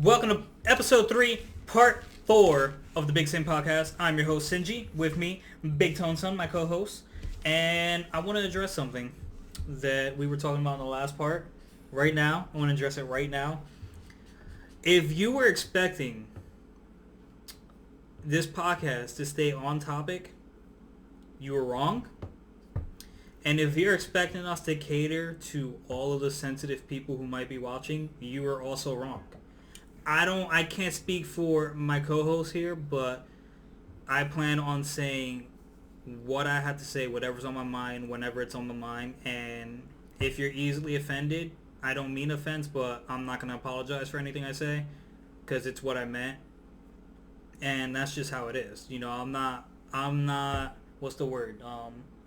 Welcome to episode 3, part 4 of the BigSin podcast. I'm your host, Sinji. With me, Big Tone Son, my co-host. And I want to address something that we were talking about in the last part. Right now, I want to address it right now. If you were expecting this podcast to stay on topic, you were wrong. And if you're expecting us to cater to all of the sensitive people who might be watching, you are also wrong. I can't speak for my co-host here, but I plan on saying what I have to say, whatever's on my mind, whenever it's on my mind. And if you're easily offended, I don't mean offense, but I'm not going to apologize for anything I say because it's what I meant. And that's just how it is. You know, I'm not, what's the word?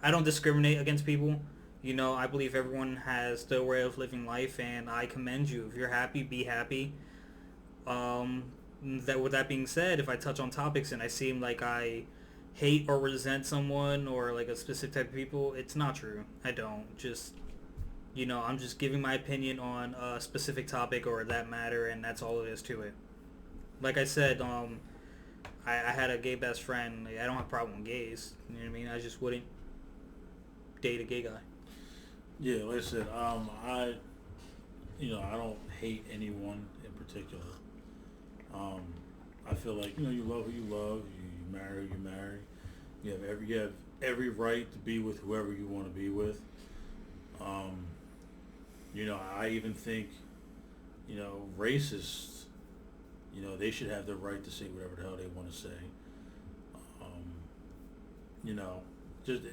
I don't discriminate against people. You know, I believe everyone has their way of living life, and I commend you. If you're happy, be happy. That with that being said, if I touch on topics and I seem like I hate or resent someone or like a specific type of people, it's not true. I don't. Just, you know, I'm just giving my opinion on a specific topic or that matter, and that's all it is to it. Like I said, I had a gay best friend. Like, I don't have a problem with gays. You know what I mean? I just wouldn't date a gay guy. Yeah, like I said, I don't hate anyone in particular. I feel like you love who you love, you marry who you marry. You have every right to be with whoever you want to be with. I even think, racists, they should have the right to say whatever the hell they want to say. You know, just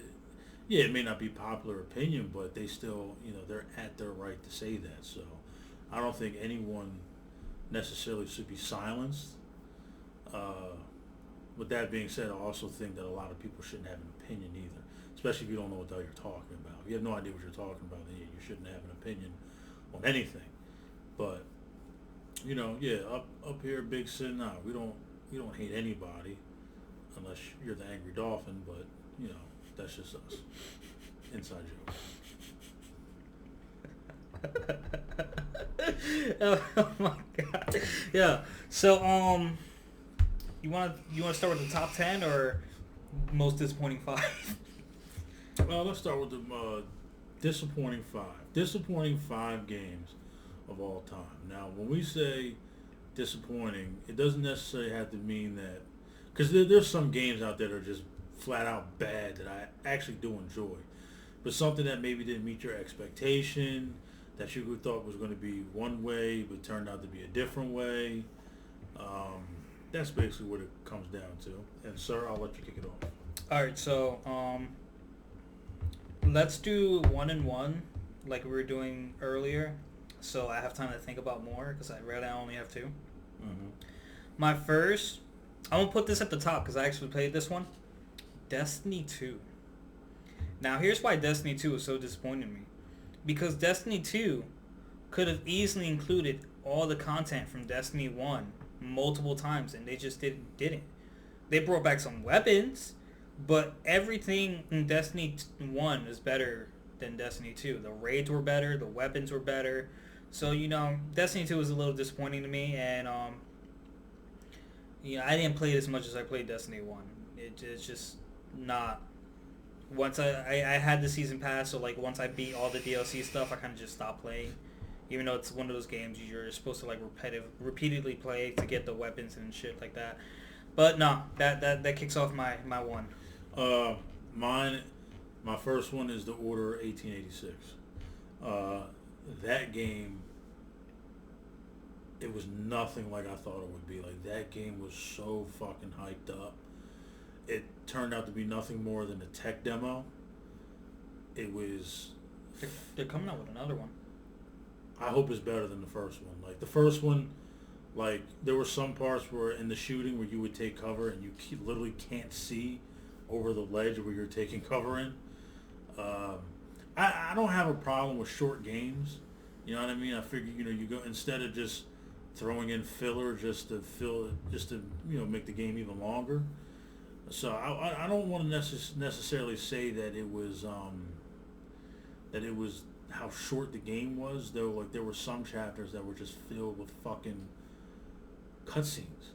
yeah, it may not be popular opinion, but they still, they're at their right to say that. So, I don't think anyone necessarily should be silenced. With that being said, I also think that a lot of people shouldn't have an opinion either, especially if you don't know what the hell you're talking about. If you have no idea what you're talking about, then you shouldn't have an opinion on anything. But up here, Big Sin, nah, we don't hate anybody unless you're the angry dolphin. But that's just us. Inside Oh my god. Yeah. So you wanna start with the top 10 or most disappointing 5? joke. Let's start with the disappointing five. Disappointing 5 games of all time. Now, when we say disappointing, it doesn't necessarily have to mean that, because there's some games out there that are just flat out bad that I actually do enjoy, but something that maybe didn't meet your expectation, that you thought was going to be one way but turned out to be a different way. That's basically what it comes down to. And sir, I'll let you kick it off. Alright, so let's do 1 and 1 like we were doing earlier, so I have time to think about more because I read I only have 2. Mm-hmm. My first, I'm gonna put this at the top because I actually played this one. Destiny 2. Now here's why Destiny 2 was so disappointing to me. Because Destiny 2 could have easily included all the content from Destiny 1 multiple times, and they just didn't. They brought back some weapons, but everything in Destiny 1 is better than Destiny 2. The raids were better, the weapons were better. So, Destiny 2 was a little disappointing to me, and I didn't play it as much as I played Destiny 1. It's just not. Once I had the season pass, so like once I beat all the DLC stuff, I kind of just stopped playing. Even though it's one of those games you're supposed to like repeatedly play to get the weapons and shit like that. But no, that kicks off my one. My first one is the Order 1886. That game, it was nothing like I thought it would be. Like, that game was so fucking hyped up. It turned out to be nothing more than a tech demo. It was... They're coming out with another one. I hope it's better than the first one. Like, the first one, like, there were some parts where in the shooting where you would take cover and you literally can't see over the ledge where you're taking cover in. I don't have a problem with short games. You know what I mean? I figure, you go, instead of just throwing in filler just to make the game even longer. So I don't want to necessarily say that it was how short the game was, though. Like, there were some chapters that were just filled with fucking cutscenes.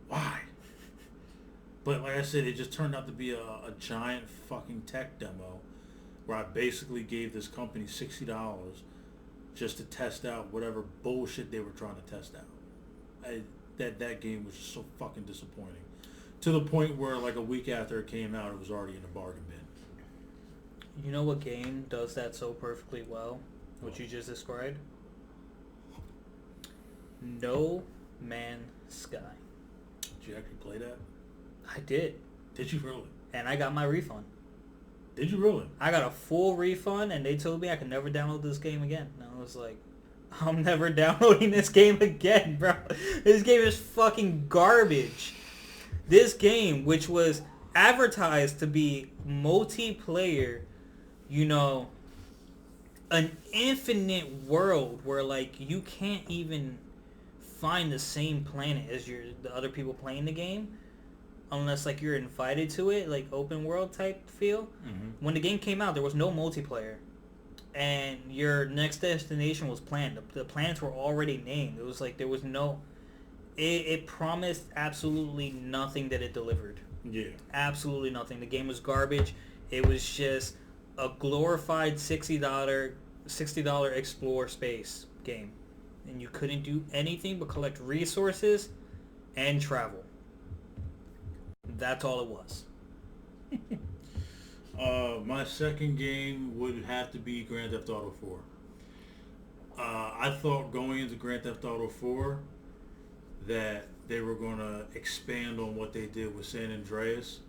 Why? But like I said, it just turned out to be a giant fucking tech demo where I basically gave this company $60 just to test out whatever bullshit they were trying to test out. That game was just so fucking disappointing. To the point where like a week after it came out, it was already in a bargain bin. You know what game does that so perfectly well? What you just described? No Man's Sky. Did you actually play that? I did. Did you really? And I got my refund. Did you really? I got a full refund, and they told me I could never download this game again. And I was like, I'm never downloading this game again, bro. This game is fucking garbage. This game, which was advertised to be multiplayer, you know, an infinite world where, like, you can't even find the same planet as the other people playing the game. Unless, like, you're invited to it, like, open world type feel. Mm-hmm. When the game came out, there was no multiplayer. And your next destination was planned. The planets were already named. It was like there was no... It promised absolutely nothing that it delivered. Yeah. Absolutely nothing. The game was garbage. It was just a glorified $60 explore space game. And you couldn't do anything but collect resources and travel. That's all it was. My second game would have to be Grand Theft Auto 4. I thought going into Grand Theft Auto 4 that they were going to expand on what they did with San Andreas.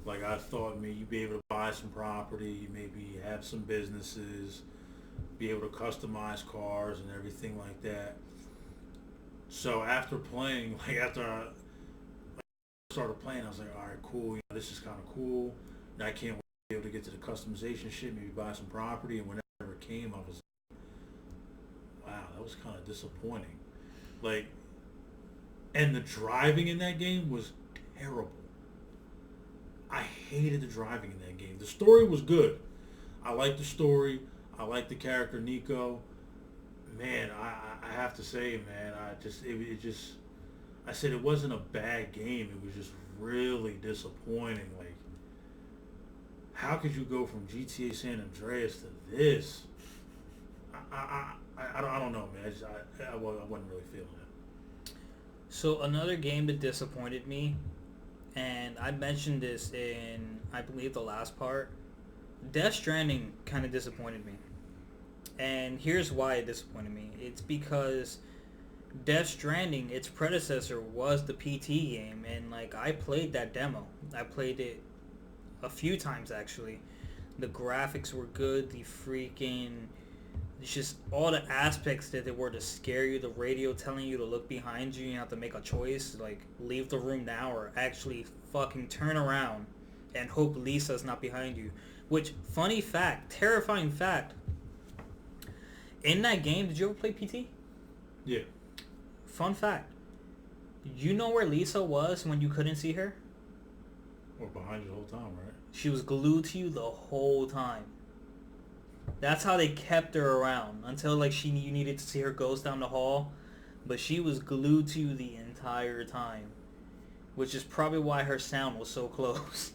Like, I thought maybe you'd be able to buy some property, maybe have some businesses, be able to customize cars and everything like that. So after playing, like after I started playing, I was like, all right, cool, you know, this is kind of cool. And I can't wait to be able to get to the customization shit, maybe buy some property. And whenever it came, I was like, wow, that was kind of disappointing. Like, and the driving in that game was terrible. I hated the driving in that game. The story was good. I liked the story. I liked the character Nico. Man, I have to say, man, I said it wasn't a bad game. It was just really disappointing. Like, how could you go from GTA San Andreas to this? I don't know, man. I wasn't really feeling it. So another game that disappointed me, and I mentioned this in, I believe, the last part, Death Stranding kind of disappointed me. And here's why it disappointed me. It's because Death Stranding, its predecessor, was the PT game, and like I played that demo. I played it a few times actually. The graphics were good. The freaking, just all the aspects that they were to scare you. The radio telling you to look behind you. You have to make a choice, like leave the room now or actually fucking turn around and hope Lisa's not behind you. Which, funny fact, terrifying fact. In that game, did you ever play PT? Yeah. Fun fact. You know where Lisa was when you couldn't see her? Or behind you the whole time, right? She was glued to you the whole time. That's how they kept her around until like you needed to see her ghost down the hall, but she was glued to you the entire time, which is probably why her sound was so close.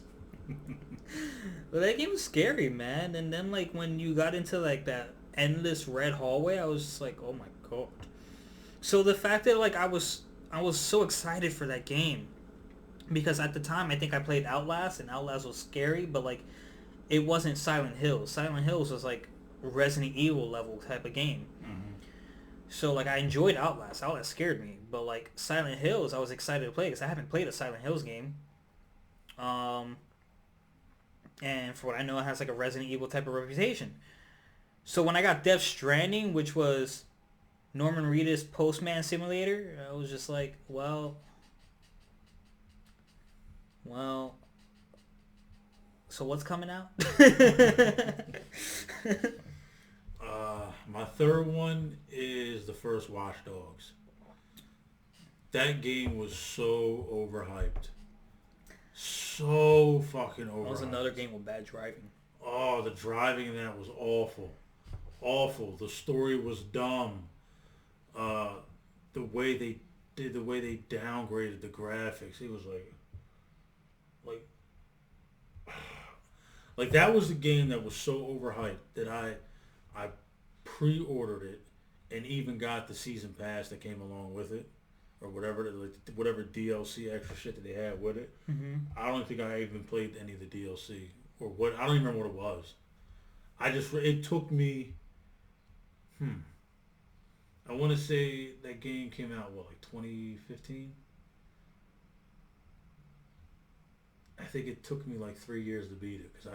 But that game was scary, man. And then like when you got into like that endless red hallway, I was just like, oh my god. So the fact that like I was so excited for that game, because at the time I think I played Outlast, and Outlast was scary, but like it wasn't Silent Hills. Silent Hills was like Resident Evil level type of game. Mm-hmm. So like I enjoyed Outlast. Outlast scared me, but like Silent Hills, I was excited to play because I haven't played a Silent Hills game. And for what I know, it has like a Resident Evil type of reputation. So when I got Death Stranding, which was Norman Reedus Postman Simulator, I was just like, well, so what's coming out? My third one is the first Watch Dogs. That game was so overhyped. So fucking overhyped. That was another game with bad driving. Oh, the driving in that was awful. Awful. The story was dumb. The way they the way they downgraded the graphics, it was like like that was the game that was so overhyped that I pre-ordered it and even got the season pass that came along with it, or whatever DLC extra shit that they had with it. Mm-hmm. I don't think I even played any of the DLC or what. I don't even remember what it was. It took me. I want to say that game came out like 2015. I think it took me like 3 years to beat it because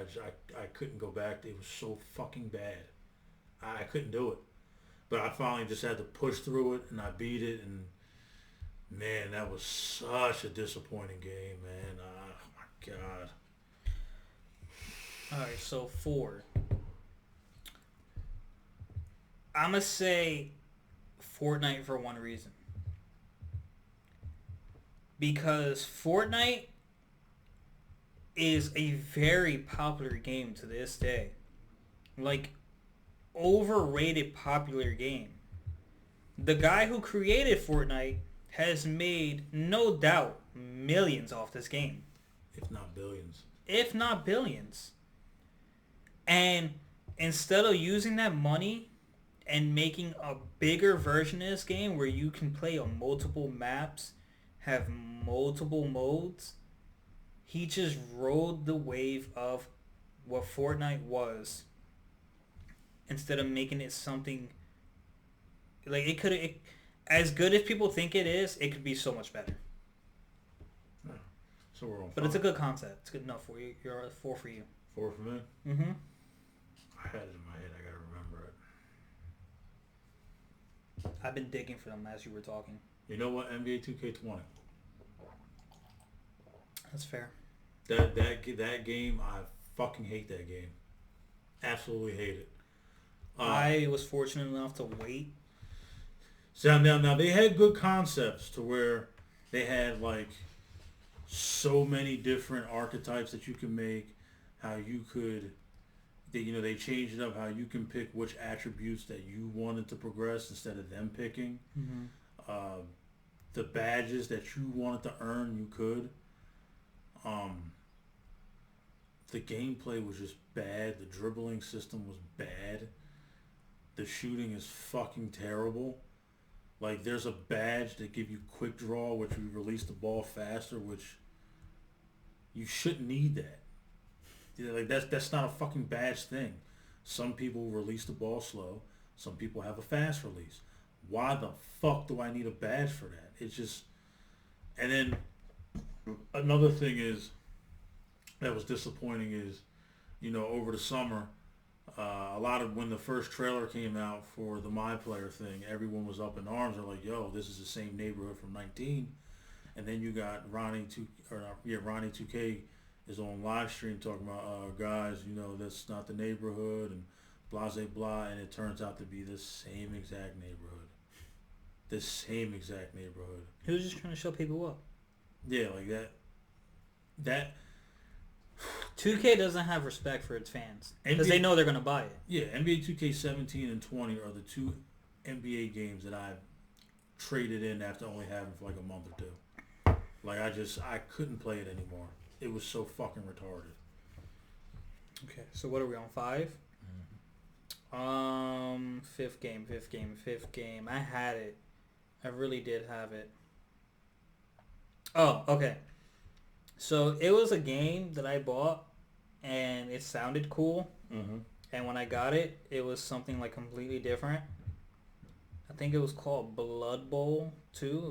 I couldn't go back. It was so fucking bad. I couldn't do it. But I finally just had to push through it, and I beat it, and man, that was such a disappointing game, man. Oh my god. All right, so 4. I'm gonna say Fortnite for one reason. Because Fortnite is a very popular game to this day. Like, overrated popular game. The guy who created Fortnite has made, no doubt, millions off this game. If not billions. If not billions. And instead of using that money and making a bigger version of this game where you can play on multiple maps, have multiple modes, he just rode the wave of what Fortnite was instead of making it something like as good as people think it is, it could be so much better. Yeah. So we're on. But 5. it's a good concept. It's good enough for you. You're at 4 for you. 4 for me. Mm-hmm. I had it in my head. I gotta remember it. I've been digging for them as you were talking. You know what? NBA 2K20. That's fair. That game, I fucking hate that game. Absolutely hate it. I was fortunate enough to wait. So now they had good concepts to where they had like so many different archetypes that you can make. How you could, they changed it up. How you can pick which attributes that you wanted to progress instead of them picking. Mm-hmm. The badges that you wanted to earn, you could. The gameplay was just bad. The dribbling system was bad. The shooting is fucking terrible. Like, there's a badge that give you quick draw, which we release the ball faster, which you shouldn't need that. Like, that's not a fucking badge thing. Some people release the ball slow. Some people have a fast release. Why the fuck do I need a badge for that? It's just... And then another thing is that was disappointing is, over the summer, a lot of when the first trailer came out for the My Player thing, everyone was up in arms. They're like, "Yo, this is the same neighborhood from 19." And then you got Ronnie 2K is on live stream talking about, guys, that's not the neighborhood and blah blah blah, and it turns out to be the same exact neighborhood. The same exact neighborhood. He was just trying to show people up. Yeah, like that 2K doesn't have respect for its fans because NBA they know they're gonna buy it. Yeah, NBA 2K17 and 20 are the two NBA games that I've traded in after only having for like a month or two. Like I couldn't play it anymore. It was so fucking retarded. Okay, so what are we on, 5? Mm-hmm. Fifth game. I had it. I really did have it. Oh, okay. So it was a game that I bought, and it sounded cool. Mm-hmm. And when I got it, it was something like completely different. I think it was called Blood Bowl 2.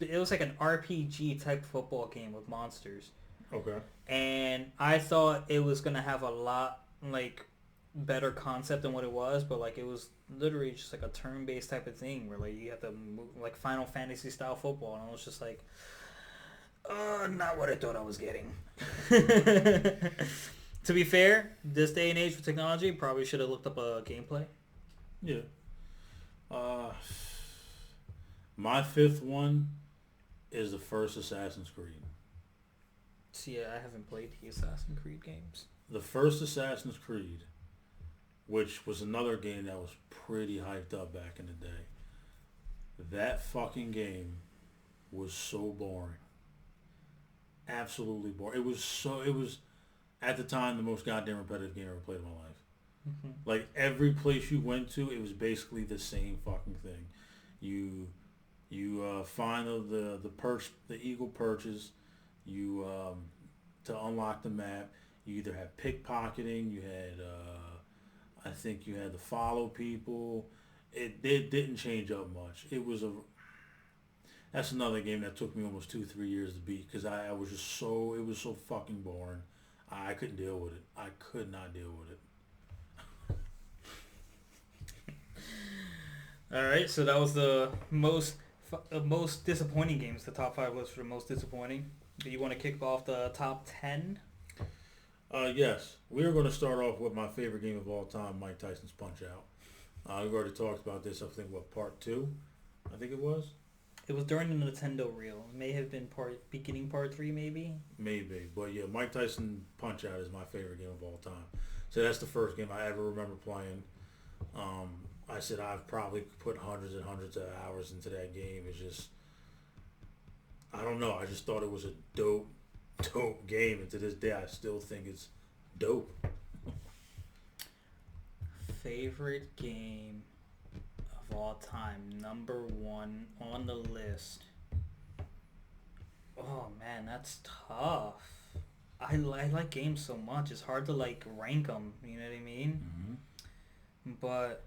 It was like an RPG type football game with monsters. Okay. And I thought it was gonna have a lot like better concept than what it was, but like it was literally just like a turn-based type of thing where like you have to move, like Final Fantasy style football, and I was just like, not what I thought I was getting. To be fair, this day and age with technology, probably should have looked up a gameplay. Yeah. My 5th one is the first Assassin's Creed. See, I haven't played the Assassin's Creed games. The first Assassin's Creed, which was another game that was pretty hyped up back in the day. That fucking game was so boring. Absolutely boring. It was at the time the most goddamn repetitive game I ever played in my life. Hmm. Like every place you went to, it was basically the same fucking thing. You find the perch, the eagle perches. You to unlock the map. You either had pickpocketing. You had I think you had to follow people. It didn't change up much. That's another game that took me almost 2 3 years to beat because I was just so it was so fucking boring. I couldn't deal with it. I could not deal with it. All right, so that was the most disappointing games. The top five list for the most disappointing. Do you want to kick off the top 10? Yes, we are going to start off with my favorite game of all time, Mike Tyson's Punch Out. We've already talked about this. I think part two. I think it was. It was during the Nintendo reel. It may have been beginning part 3, maybe. Maybe, but yeah, Mike Tyson Punch Out is my favorite game of all time. So that's the first game I ever remember playing. I said I've probably put hundreds and hundreds of hours into that game. It's just, I don't know. I just thought it was a dope game, and to this day, I still think it's dope. Favorite game of all time, number 1 on the list. Oh man, that's tough. I like games so much. It's hard to like rank them. You know what I mean? Mm-hmm. But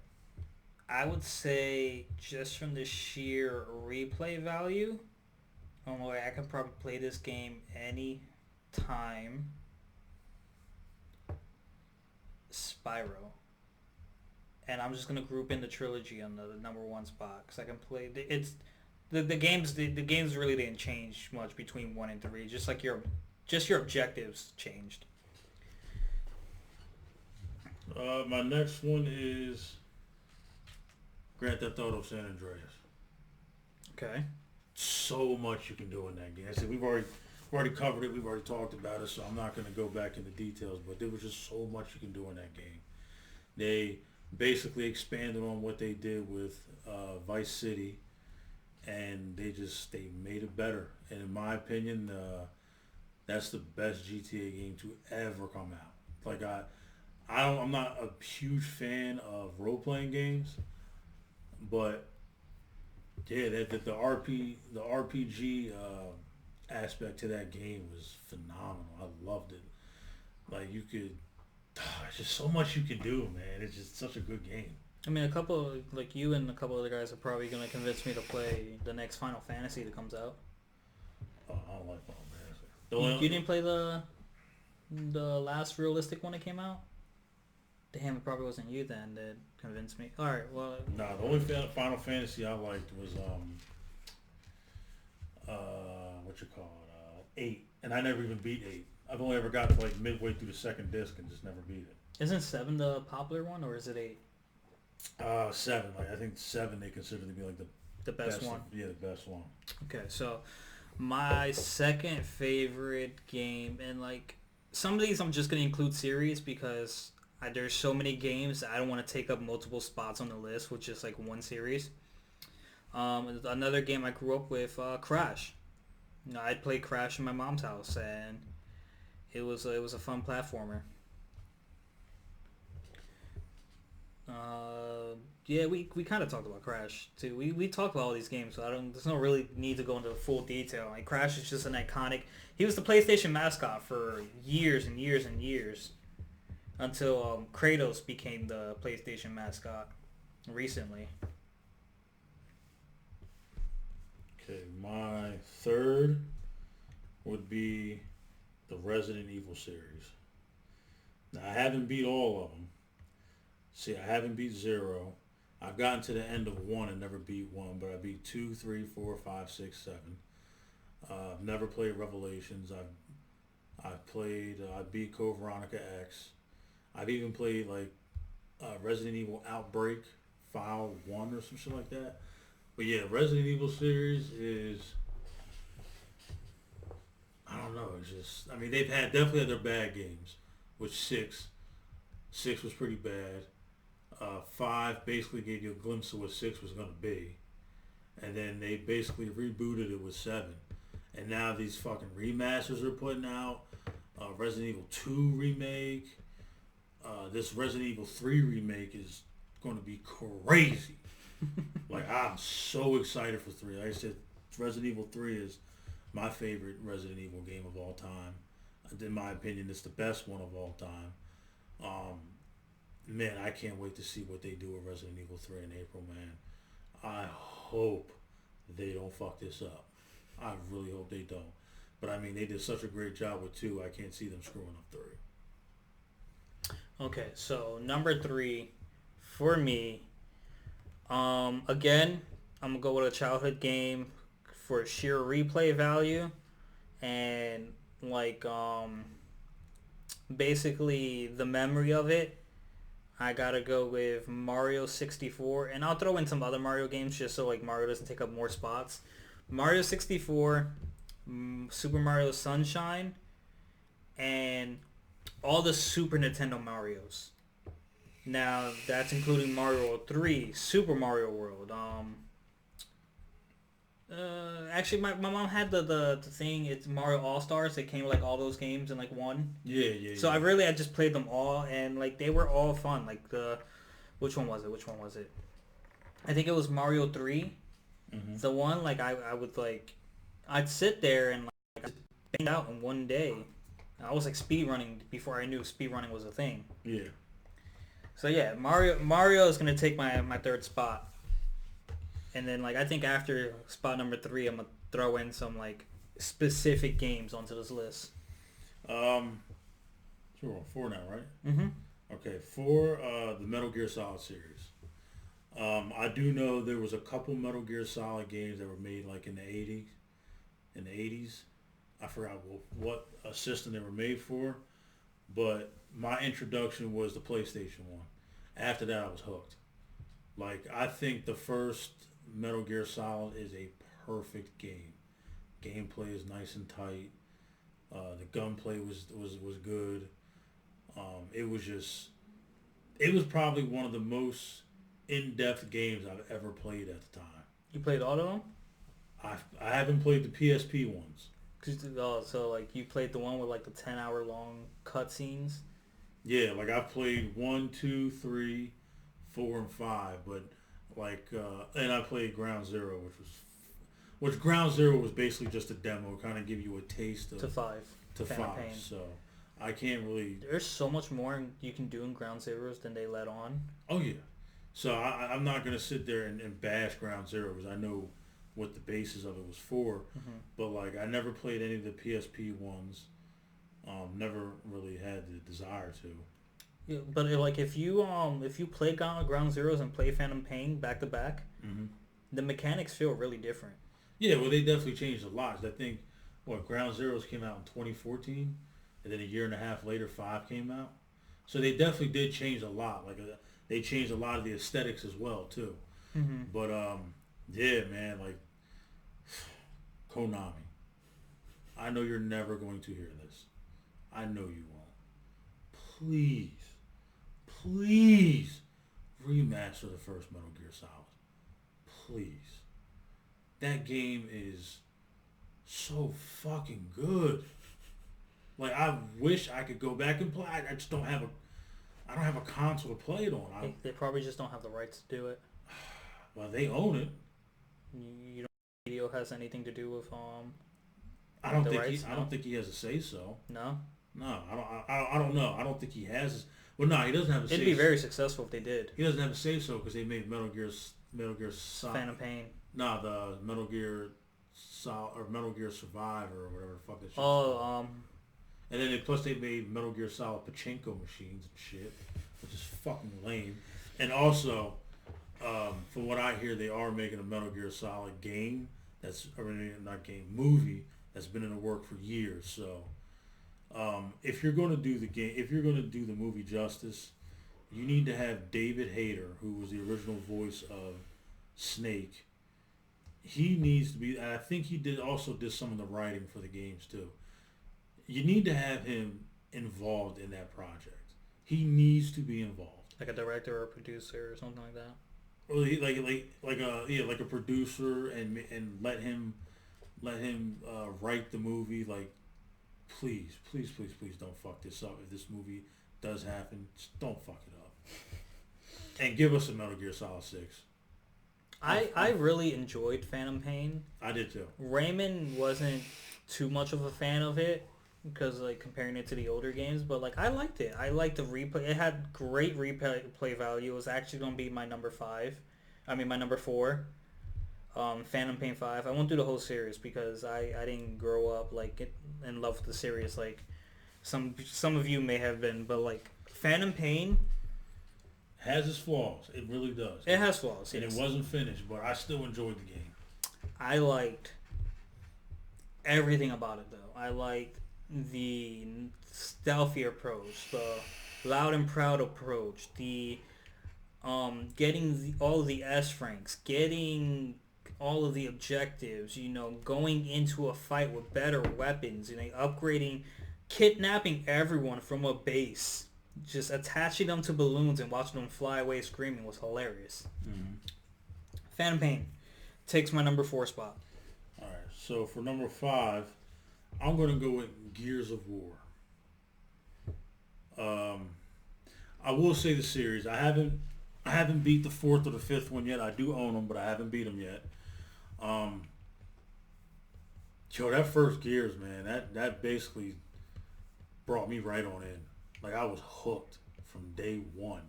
I would say just from the sheer replay value, I can probably play this game any time. Spyro. And I'm just gonna group in the trilogy on the number 1 spot because I can play. It's the games. The games really didn't change much between 1 and 3. Just like your objectives changed. My next one is Grand Theft Auto San Andreas. Okay. So much you can do in that game. I said we've already covered it. We've already talked about it, so I'm not going to go back into details. But there was just so much you can do in that game. They basically expanded on what they did with Vice City, and they made it better. And in my opinion, that's the best GTA game to ever come out. Like I'm not a huge fan of role playing games, but yeah, the RPG aspect to that game was phenomenal. I loved it. Like you could, it's just so much you can do, man. It's just such a good game. I mean, like you and a couple other guys are probably gonna convince me to play the next Final Fantasy that comes out. Oh, I don't like Final Fantasy. You didn't play the last realistic one that came out? Damn, it probably wasn't you then that convinced me. All right, well. Nah, the only Final Fantasy I liked was what you call it, 8, and I never even beat 8. I've only ever got to like midway through the second disc and just never beat it. Isn't 7 the popular one, or is it 8? 7. Like I think 7 they consider to be like the best one. Yeah, the best one. Okay, so my second favorite game, and like some of these I'm just gonna include series because there's so many games that I don't want to take up multiple spots on the list with just like one series. Another game I grew up with, Crash. You know, I'd play Crash in my mom's house, and it was a fun platformer. Yeah, we kind of talked about Crash too. We talked about all these games, so there's no really need to go into full detail. Like Crash is just an iconic. He was the PlayStation mascot for years and years and years, until Kratos became the PlayStation mascot recently. Okay, my third would be the Resident Evil series. Now I haven't beat all of them. See, I haven't beat 0. I've gotten to the end of 1 and never beat 1, but I beat 2, 3, 4, 5, 6, 7. I've never played Revelations. I beat Code Veronica X. I've even played like Resident Evil Outbreak File 1 or some shit like that. But yeah, Resident Evil series is, I don't know, it's just, I mean, they've definitely had their bad games, which 6 was pretty bad. 5 basically gave you a glimpse of what 6 was going to be. and then they basically rebooted it with 7, and now these fucking remasters are putting out. Resident Evil 2 remake. This Resident Evil 3 remake is going to be crazy. Like, I'm so excited for 3. Like I said, Resident Evil 3 is my favorite Resident Evil game of all time. In my opinion, it's the best one of all time. Man, I can't wait to see what they do with Resident Evil 3 in April, man. I hope they don't fuck this up. I really hope they don't. But I mean, they did such a great job with 2, I can't see them screwing up 3. Okay, so number 3 for me, again, I'm gonna go with a childhood game for sheer replay value, and like basically the memory of it. I gotta go with Mario 64, and I'll throw in some other Mario games just so like Mario doesn't take up more spots. Mario 64, Super Mario Sunshine, and all the Super Nintendo Marios. Now that's including Mario 3, Super Mario World. Actually, my mom had the thing. It's Mario All Stars. It came with like all those games in like one. Yeah. So I just played them all, and like they were all fun. Like which one was it? I think it was Mario 3. Mm-hmm. The one like I would like, I'd sit there and like I just banged out in one day. I was like speed running before I knew speed running was a thing. Yeah. So yeah, Mario is gonna take my third spot. And then, like, I think after spot number 3, I'm going to throw in some, like, specific games onto this list. So we're on 4 now, right? Mm-hmm. Okay, 4, the Metal Gear Solid series. I do know there was a couple Metal Gear Solid games that were made, like, in the 80s. I forgot what system they were made for. But my introduction was the PlayStation 1. After that, I was hooked. Like, I think the first Metal Gear Solid is a perfect game. Gameplay is nice and tight. The gunplay was good. It was probably one of the most in-depth games I've ever played at the time. You played all of them? I haven't played the PSP ones. So like you played the one with like the 10-hour long cutscenes? Yeah, like I played 1, 2, 3, 4, and 5, but like, and I played Ground Zero, which Ground Zero was basically just a demo, kind of give you a taste of to 5. So I can't really. There's so much more you can do in Ground Zeroes than they let on. Oh yeah, so I'm not gonna sit there and bash Ground Zero because I know what the basis of it was for, but like I never played any of the PSP ones. Never really had the desire to. Yeah, but like if you play Ground Zeroes and play Phantom Pain back to back, the mechanics feel really different. Yeah, well, they definitely changed a lot. I think Ground Zeroes came out in 2014, and then a year and a half later, 5 came out. So they definitely did change a lot. Like they changed a lot of the aesthetics as well too. But yeah, man, like Konami, I know you're never going to hear this. I know you won't. Please remaster the first Metal Gear Solid. Please. That game is so fucking good. Like I wish I could go back and play. I just don't have a console to play it on. They probably just don't have the rights to do it. Well, they own it. You don't think video has anything to do with I don't the think rights? I don't think he has a say so. No. No, I don't know. I don't think he has. Well, no, he doesn't have a say. It'd be very successful if they did. He doesn't have a say so because they made Metal Gear Solid. Phantom Pain. Nah, the Metal Gear Solid or Metal Gear Survive or whatever the fuck that shit. And then plus they made Metal Gear Solid pachinko machines and shit, which is fucking lame. And also, from what I hear, they are making a Metal Gear Solid game movie that's been in the work for years. So. If you're going to do the movie justice, you need to have David Hayter, who was the original voice of Snake. He needs to be, and I think he did some of the writing for the games too. You need to have him involved in that project. He needs to be involved. Like a director or a producer or something like that. or like a producer and let him write the movie. Like, please, please, please, please don't fuck this up. If this movie does happen, just don't fuck it up. And give us a Metal Gear Solid 6. I really enjoyed Phantom Pain. I did too. Raymond wasn't too much of a fan of it because like comparing it to the older games, but like I liked it. I liked the replay. It had great replay value. It was actually gonna be my number 5. I mean my number 4. Phantom Pain 5. I won't do the whole series because I didn't grow up like in love with the series like some of you may have been, but like Phantom Pain has its flaws. It really does. It has flaws, and yes. It wasn't finished, but I still enjoyed the game. I liked everything about it, though. I liked the stealthy approach, the loud and proud approach, the getting all of the S ranks, getting all of the objectives, you know, going into a fight with better weapons, you know, upgrading, kidnapping everyone from a base. Just attaching them to balloons and watching them fly away screaming was hilarious. Mm-hmm. Phantom Pain takes my number 4 spot. All right, so for number 5, I'm going to go with Gears of War. I will say the series. I haven't beat the 4th or the 5th one yet. I do own them, but I haven't beat them yet. That first Gears, man, that basically brought me right on in. Like, I was hooked from day one.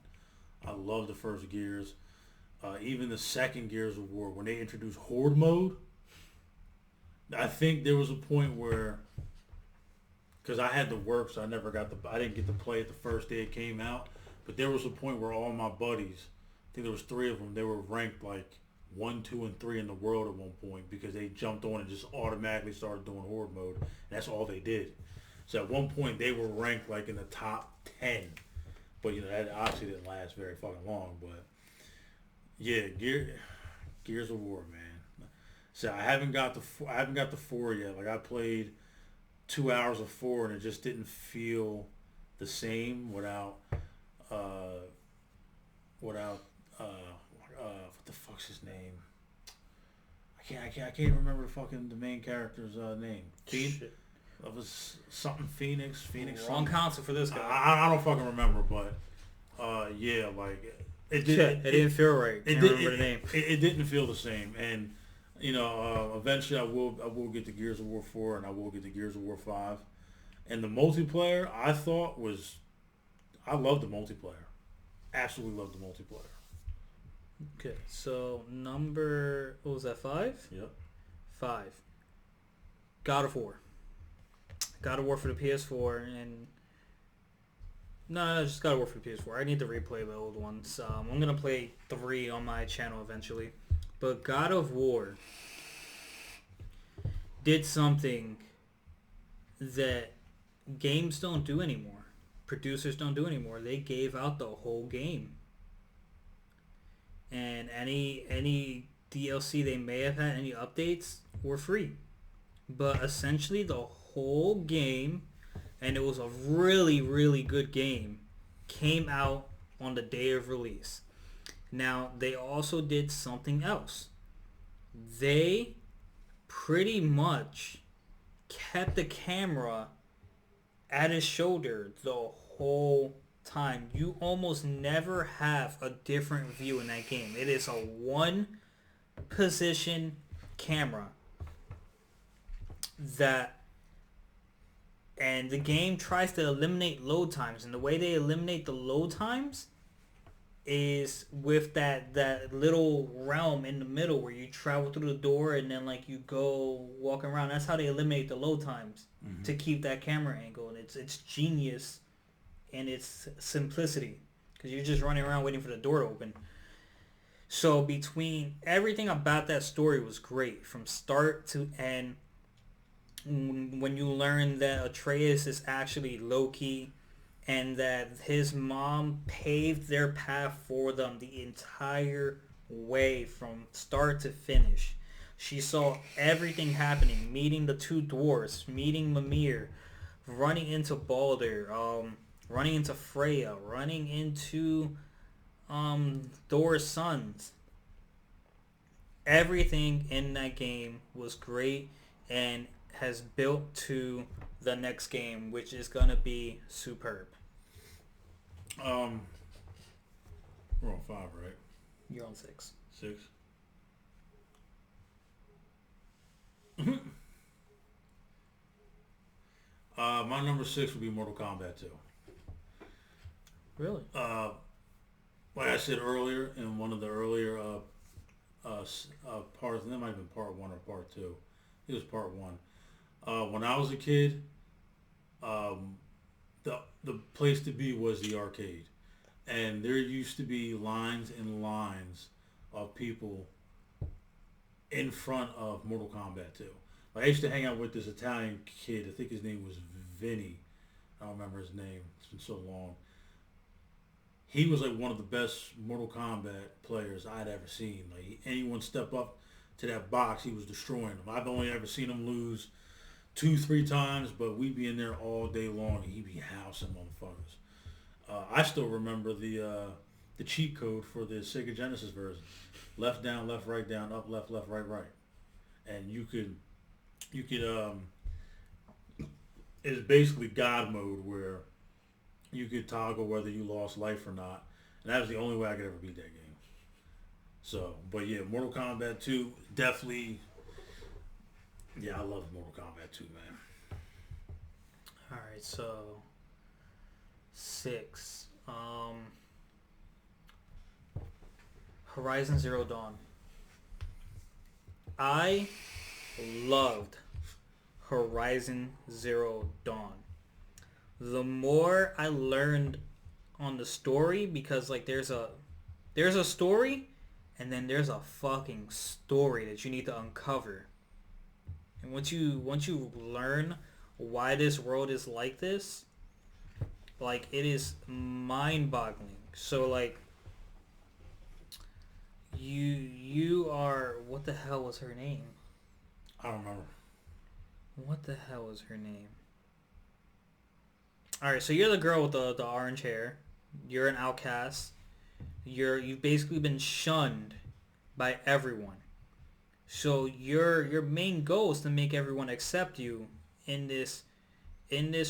I love the first Gears. Even the second Gears of War, when they introduced Horde mode, I think there was a point where, because I had to work, so I didn't get to play it the first day it came out, but there was a point where all my buddies, I think there was 3 of them, they were ranked like 1, 2, and 3 in the world at one point because they jumped on and just automatically started doing Horde mode. And that's all they did. So at one point they were ranked like in the top 10, but that obviously didn't last very fucking long. But yeah, Gears of War, man. So I haven't got the 4 yet. Like I played 2 hours of 4 and it just didn't feel the same without what the fuck's his name? I can't remember the main character's name. It was something Phoenix. Wrong console for this guy. I don't fucking remember, but yeah, like it didn't feel right. Can't remember the name. It didn't feel the same, and eventually I will get the Gears of War 4 and I will get the Gears of War 5, and the multiplayer I loved the multiplayer, absolutely loved the multiplayer. Okay, so what was that, 5? Yep. 5. God of War. God of War for the PS4, and no, just God of War for the PS4. I need to replay the old ones. I'm gonna play 3 on my channel eventually, but God of War did something that games don't do anymore. Producers don't do anymore. They gave out the whole game, and any DLC they may have had, any updates, were free. But essentially the whole game, and it was a really, really good game, came out on the day of release. Now, they also did something else. They pretty much kept the camera at his shoulder the whole time. You almost never have a different view in that game. It is a one position camera and the game tries to eliminate load times, and the way they eliminate the load times is with that little realm in the middle where you travel through the door and then like you go walk around. That's how they eliminate the load times, to keep that camera angle, and it's genius in its simplicity because you're just running around waiting for the door to open. So between everything about that story was great from start to end. When you learn that Atreus is actually Loki and that his mom paved their path for them the entire way from start to finish. She saw everything happening, meeting the 2 dwarves, meeting Mimir, running into Baldur, running into Freya, running into Thor's sons, everything in that game was great and has built to the next game, which is gonna be superb. Um, we're on 5, right? You're on 6. 6. My number 6 would be Mortal Kombat 2. Really? Like I said earlier, in one of the earlier parts, and that might have been part 1 or part 2. It was part 1. When I was a kid, the place to be was the arcade, and there used to be lines and lines of people in front of Mortal Kombat 2. Like, I used to hang out with this Italian kid. I think his name was Vinny. I don't remember his name. It's been so long. He was like one of the best Mortal Kombat players I'd ever seen. Like, anyone step up to that box, he was destroying them. I've only ever seen him lose 2-3 times, but we'd be in there all day long and he'd be housing motherfuckers. I still remember the cheat code for the Sega Genesis version: left down, right down, up, left, right, and you could it's basically God mode where you could toggle whether you lost life or not, and that was the only way I could ever beat that game. So, but yeah, Mortal Kombat 2 definitely. Yeah, I love Mortal Kombat 2, man. All right, so 6. Horizon Zero Dawn. I loved Horizon Zero Dawn. The more I learned on the story, because like there's a story, and then there's a fucking story that you need to uncover. And once you learn why this world is like this, like it is mind-boggling. So like you are, what the hell was her name? I don't remember. What the hell was her name? All right, so you're the girl with the orange hair. You're an outcast. You've basically been shunned by everyone. So your main goal is to make everyone accept you in this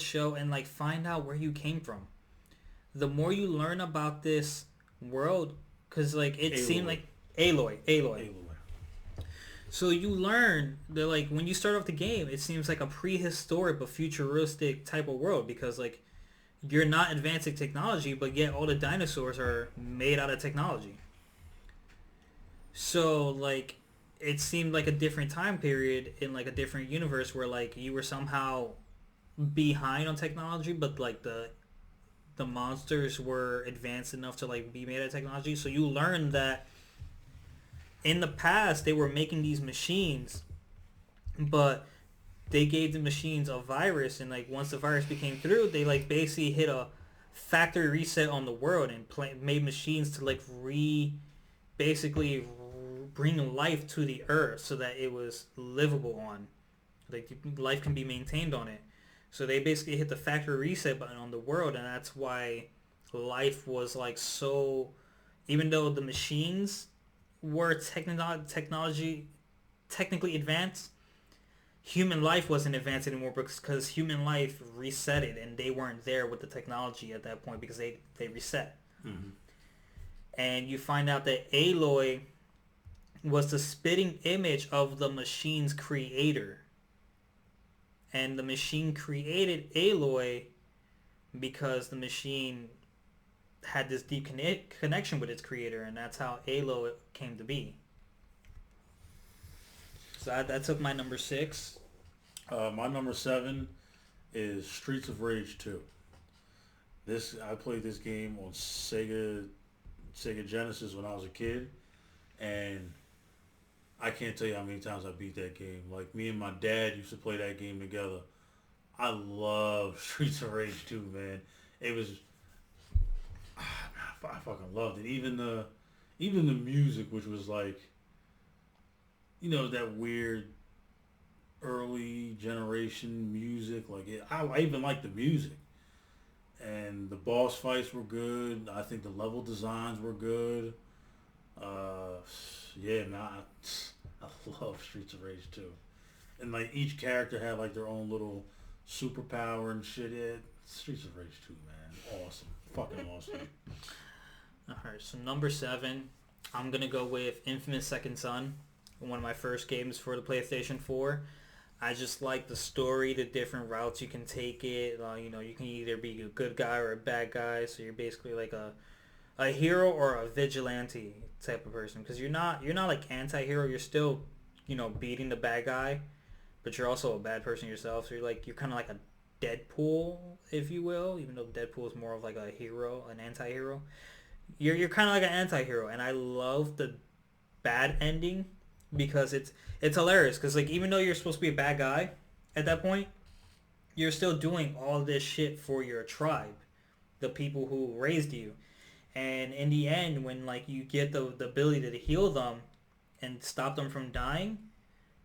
show and like find out where you came from. The more you learn about this world, because like it seemed like Aloy. So you learn that like when you start off the game, it seems like a prehistoric but futuristic type of world, because like you're not advancing technology, but yet all the dinosaurs are made out of technology. So like it seemed like a different time period in like a different universe where like you were somehow behind on technology, but like the monsters were advanced enough to like be made out of technology. So you learn that in the past they were making these machines, but they gave the machines a virus, and like once the virus became through, they like basically hit a factory reset on the world and made machines to like basically bring life to the earth so that it was livable on, like life can be maintained on it. So they basically hit the factory reset button on the world, and that's why life was like so, even though the machines were technically advanced, human life wasn't advanced anymore because human life resetted and they weren't there with the technology at that point because they reset. Mm-hmm. And you find out that Aloy was the spitting image of the machine's creator. And the machine created Aloy because the machine had this deep connection with its creator, and that's how Aloy came to be. So that took my number 6. My number 7 is Streets of Rage 2. I played this game on Sega Genesis when I was a kid, and I can't tell you how many times I beat that game. Like, me and my dad used to play that game together. I love Streets of Rage 2, man. It was, I fucking loved it. Even the music, which was like, you know, that weird early generation music. Like, I even liked the music. And the boss fights were good. I think the level designs were good. Yeah, man, I love Streets of Rage 2. And like each character had like their own little superpower and shit. Streets of Rage 2, man, awesome, fucking awesome. All right, so number 7, I'm gonna go with Infamous Second Son, one of my first games for the PlayStation 4. I just like the story, the different routes you can take it. You can either be a good guy or a bad guy, so you're basically like a hero or a vigilante type of person. Because you're not like anti-hero. You're still beating the bad guy, but you're also a bad person yourself. So you're kind of like a Deadpool, if you will. Even though Deadpool is more of like a hero, an anti-hero. You're kind of like an anti-hero, and I love the bad ending because it's hilarious. Because like even though you're supposed to be a bad guy at that point, you're still doing all this shit for your tribe, the people who raised you. And in the end, when like you get the ability to heal them and stop them from dying,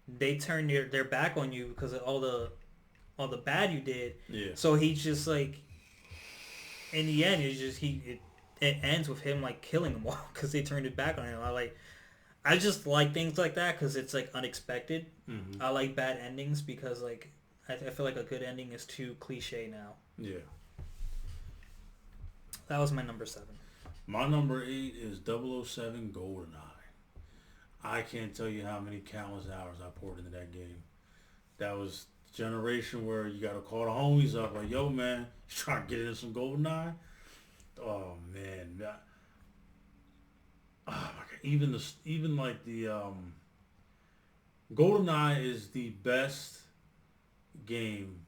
they turn their back on you because of all the bad you did. Yeah. So he's just like, in the end, it ends with him like killing them all because they turned it back on him. I just like things like that because it's like unexpected. Mm-hmm. I like bad endings because like I feel like a good ending is too cliche now. Yeah. That was my number 7. My number 8 is 007 GoldenEye. I can't tell you how many countless hours I poured into that game. That was the generation where you got to call the homies up like, yo, man, you trying to get into some GoldenEye? Oh, man. Oh, my God. Even like the... GoldenEye is the best game...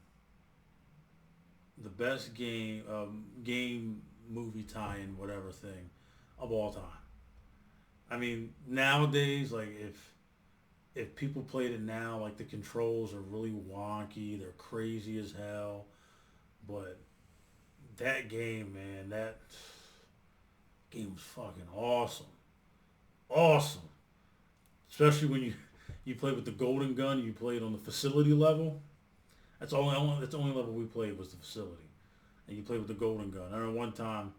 game, movie tie-in, whatever thing of all time. I mean, nowadays, like if people played it now, like the controls are really wonky, they're crazy as hell. But that game, man, that game was fucking awesome, awesome. Especially when you play with the golden gun, you played on the facility level. That's the only level we played was the facility, and you played with the golden gun. I remember one time,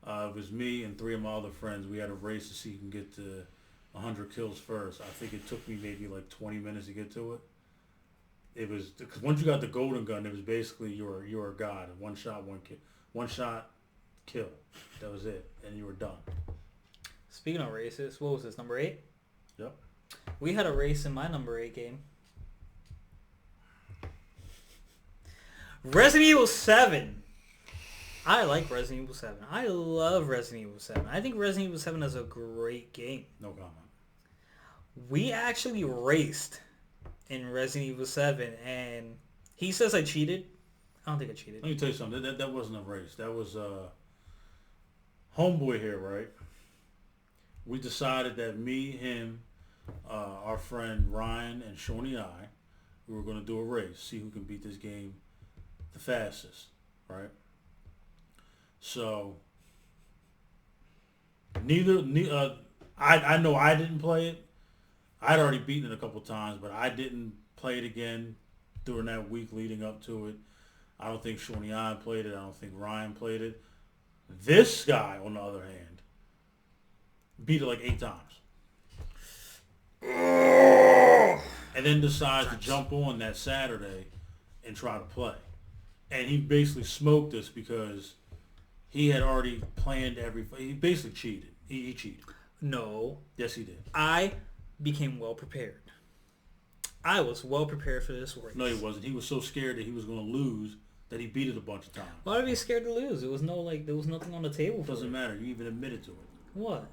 it was me and 3 of my other friends. We had a race to see who can get to 100 kills first. I think it took me maybe like 20 minutes to get to it. It was because once you got the golden gun, it was basically you're a god. One shot kill. That was it, and you were done. Speaking of races, what was this, number 8? Yep. We had a race in my number 8 game. Resident Evil 7. I like Resident Evil 7. I love Resident Evil 7. I think Resident Evil 7 is a great game. No comment. We actually raced in Resident Evil 7, and he says I cheated. I don't think I cheated. Let me tell you something. That wasn't a race. That was homeboy here, right? We decided that me, him, our friend Ryan, and Shawnee I, we were going to do a race, see who can beat this game the fastest, right? So I know I didn't play it. I'd already beaten it a couple times, but I didn't play it again during that week leading up to it. I don't think Shawnee I played it. I don't think Ryan played it. This guy, on the other hand, beat it like 8 times. And then decides to jump on that Saturday and try to play. And he basically smoked us because he had already planned everything. He basically cheated. He cheated. No. Yes, he did. I became well prepared. I was well prepared for this race. No, he wasn't. He was so scared that he was going to lose that he beat it a bunch of times. Why would he be scared to lose? There was nothing on the table for Doesn't it. matter. You even admitted to it. What?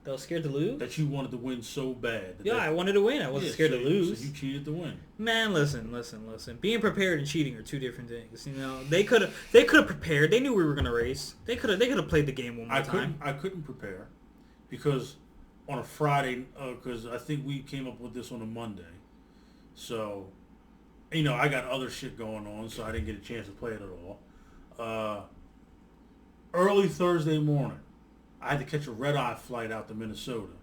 That I was scared to lose? That you wanted to win so bad. I wanted to win. I wasn't scared to lose. So you cheated to win. Man, listen. Being prepared and cheating are two different things. You know, they could have prepared. They knew we were gonna race. They could have played the game one more time. I couldn't prepare because on a Friday, because I think we came up with this on a Monday. So, I got other shit going on, so I didn't get a chance to play it at all. Early Thursday morning, I had to catch a red-eye flight out to Minnesota.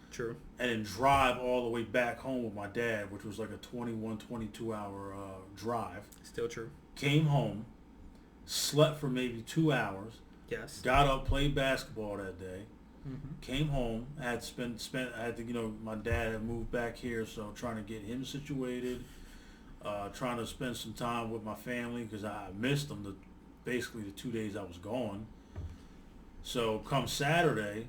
True. And then drive all the way back home with my dad, which was like a 21, 22-hour drive. Still true. Came home, slept for maybe 2 hours. Yes. Got up, played basketball that day. Came home. I had spent. I had to, my dad had moved back here, so trying to get him situated. Trying to spend some time with my family because I missed them basically the 2 days I was gone. So come Saturday,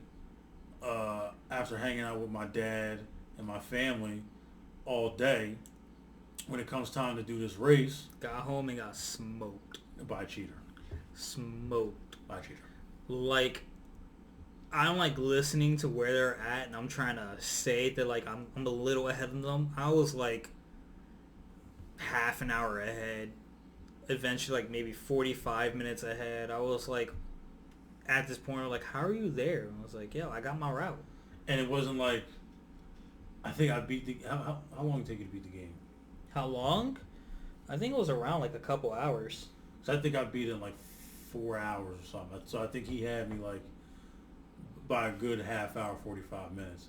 after hanging out with my dad and my family all day, when it comes time to do this race, got home and got smoked. by a cheater. Smoked. By a cheater. Like, I'm like listening to where they're at, and I'm trying to say that like I'm a little ahead of them. I was like half an hour ahead. Eventually, like maybe 45 minutes ahead. I was like, at this point, I'm like, how are you there? And I was like, yo, I got my route. And it wasn't like, I think I beat the. How long did it take you to beat the game? How long? I think it was around like a couple hours. So I think I beat it in like 4 hours or something. So I think he had me like by a good half hour, 45 minutes.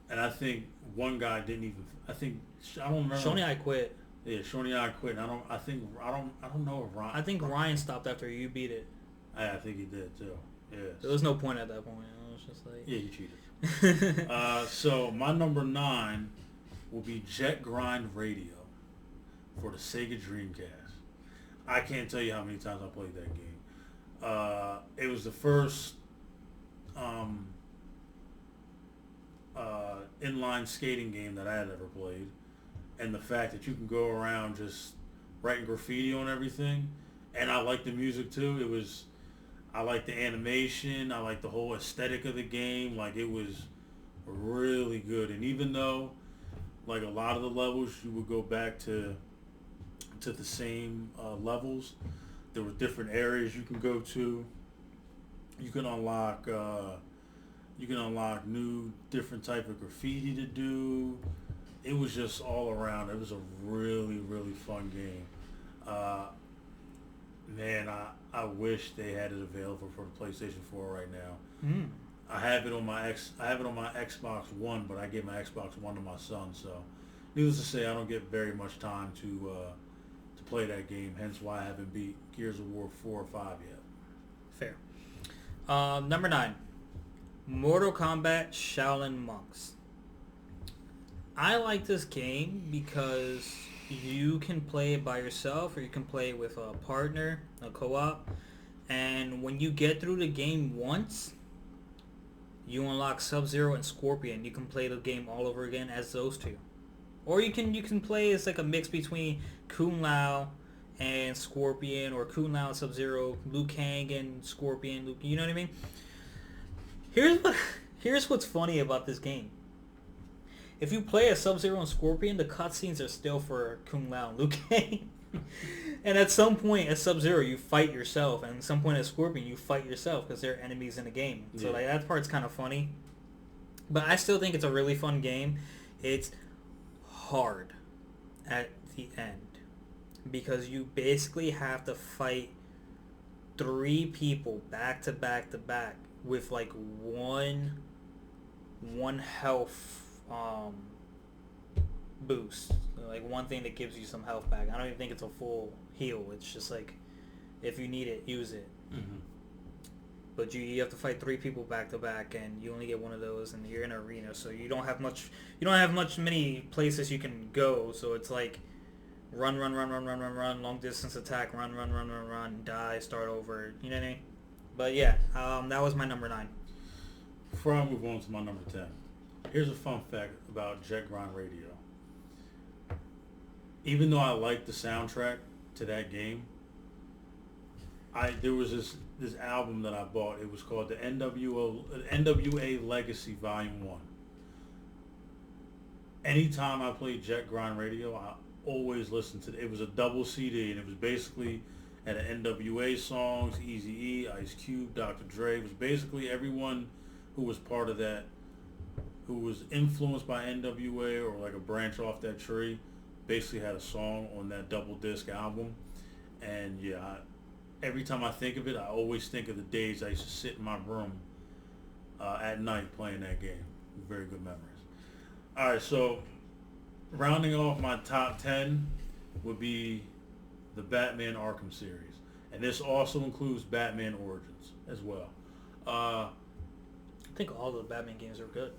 And I think one guy didn't even. I don't remember. Shawnee, I quit. Yeah, Shawnee and I quit. And I don't know if Ryan. I think Ryan stopped after you beat it. I think he did too. Yeah. There was no point at that point. I was just like, Yeah, you cheated. So my number 9 will be Jet Grind Radio for the Sega Dreamcast. I can't tell you how many times I played that game. It was the first inline skating game that I had ever played, and the fact that you can go around just writing graffiti on everything, and I like the music too. I like the animation, I like the whole aesthetic of the game. Like, it was really good. And even though like a lot of the levels you would go back to the same levels, there were different areas you can go to. You can unlock new different type of graffiti to do. It was just all around. It was a really, really fun game. Man, I wish they had it available for the PlayStation 4 right now. I have it on my Xbox One, but I gave my Xbox One to my son, so needless to say, I don't get very much time to play that game. Hence why I haven't beat Gears of War 4 or 5 yet. Fair. Number 9, Mortal Kombat Shaolin Monks. I like this game because you can play it by yourself or you can play it with a partner, a co-op, and when you get through the game once, you unlock Sub-Zero and Scorpion. You can play the game all over again as those two. Or you can play as like a mix between Kung Lao and Scorpion, or Kung Lao and Sub-Zero, Liu Kang and Scorpion, you know what I mean? Here's what's funny about this game. If you play as Sub-Zero and Scorpion, the cutscenes are still for Kung Lao and Liu Kang. And at some point as Sub-Zero, you fight yourself, and at some point as Scorpion, you fight yourself because they're enemies in the game. So like that part's kind of funny. But I still think it's a really fun game. It's hard at the end because you basically have to fight 3 people back to back to back with like one health boost, like one thing that gives you some health back. I don't even think it's a full heal. It's just like if you need it, use it. But you have to fight 3 people back to back, and you only get one of those, and you're in an arena, so you don't have many places you can go. So it's like run, long distance attack, run, die, start over. You know what I mean? But yeah, that was my number 9. Before I move on to my number 10, here's a fun fact about Jet Grind Radio. Even though I like the soundtrack to that game, there was this album that I bought. It was called the NWA Legacy Volume 1. Anytime I played Jet Grind Radio, I always listened to it. It was a double CD, and it was basically had NWA songs, Eazy-E, Ice Cube, Dr. Dre. It was basically everyone who was part of that, who was influenced by NWA or like a branch off that tree, basically had a song on that double disc album. And yeah, every time I think of it, I always think of the days I used to sit in my room at night playing that game. Very good memories. All right, so rounding off my top 10 would be the Batman Arkham series. And this also includes Batman Origins as well. think all the Batman games are good.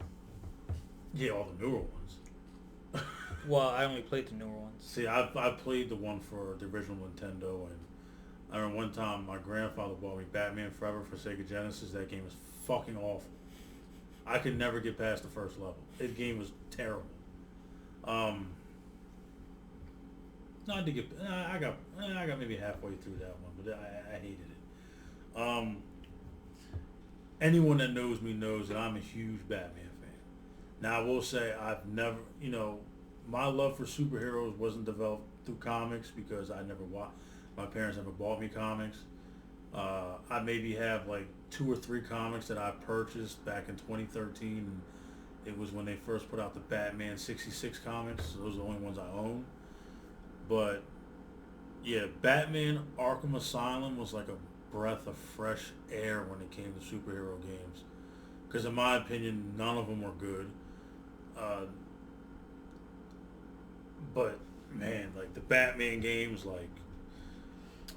Yeah, all the newer ones. Well, I only played the newer ones. See, I played the one for the original Nintendo, and I remember one time my grandfather bought me Batman Forever for Sega Genesis. That game was fucking awful. I could never get past the first level. That game was terrible. No, I did get. I got maybe halfway through that one, but I hated it. Anyone that knows me knows that I'm a huge Batman fan. Now I will say I've never, my love for superheroes wasn't developed through comics because I never watched. My parents never bought me comics. I maybe have like 2 or 3 comics that I purchased back in 2013. And it was when they first put out the Batman 66 comics. So those are the only ones I own. But yeah, Batman Arkham Asylum was like a breath of fresh air when it came to superhero games. Because in my opinion, none of them were good. But man, like the Batman games, like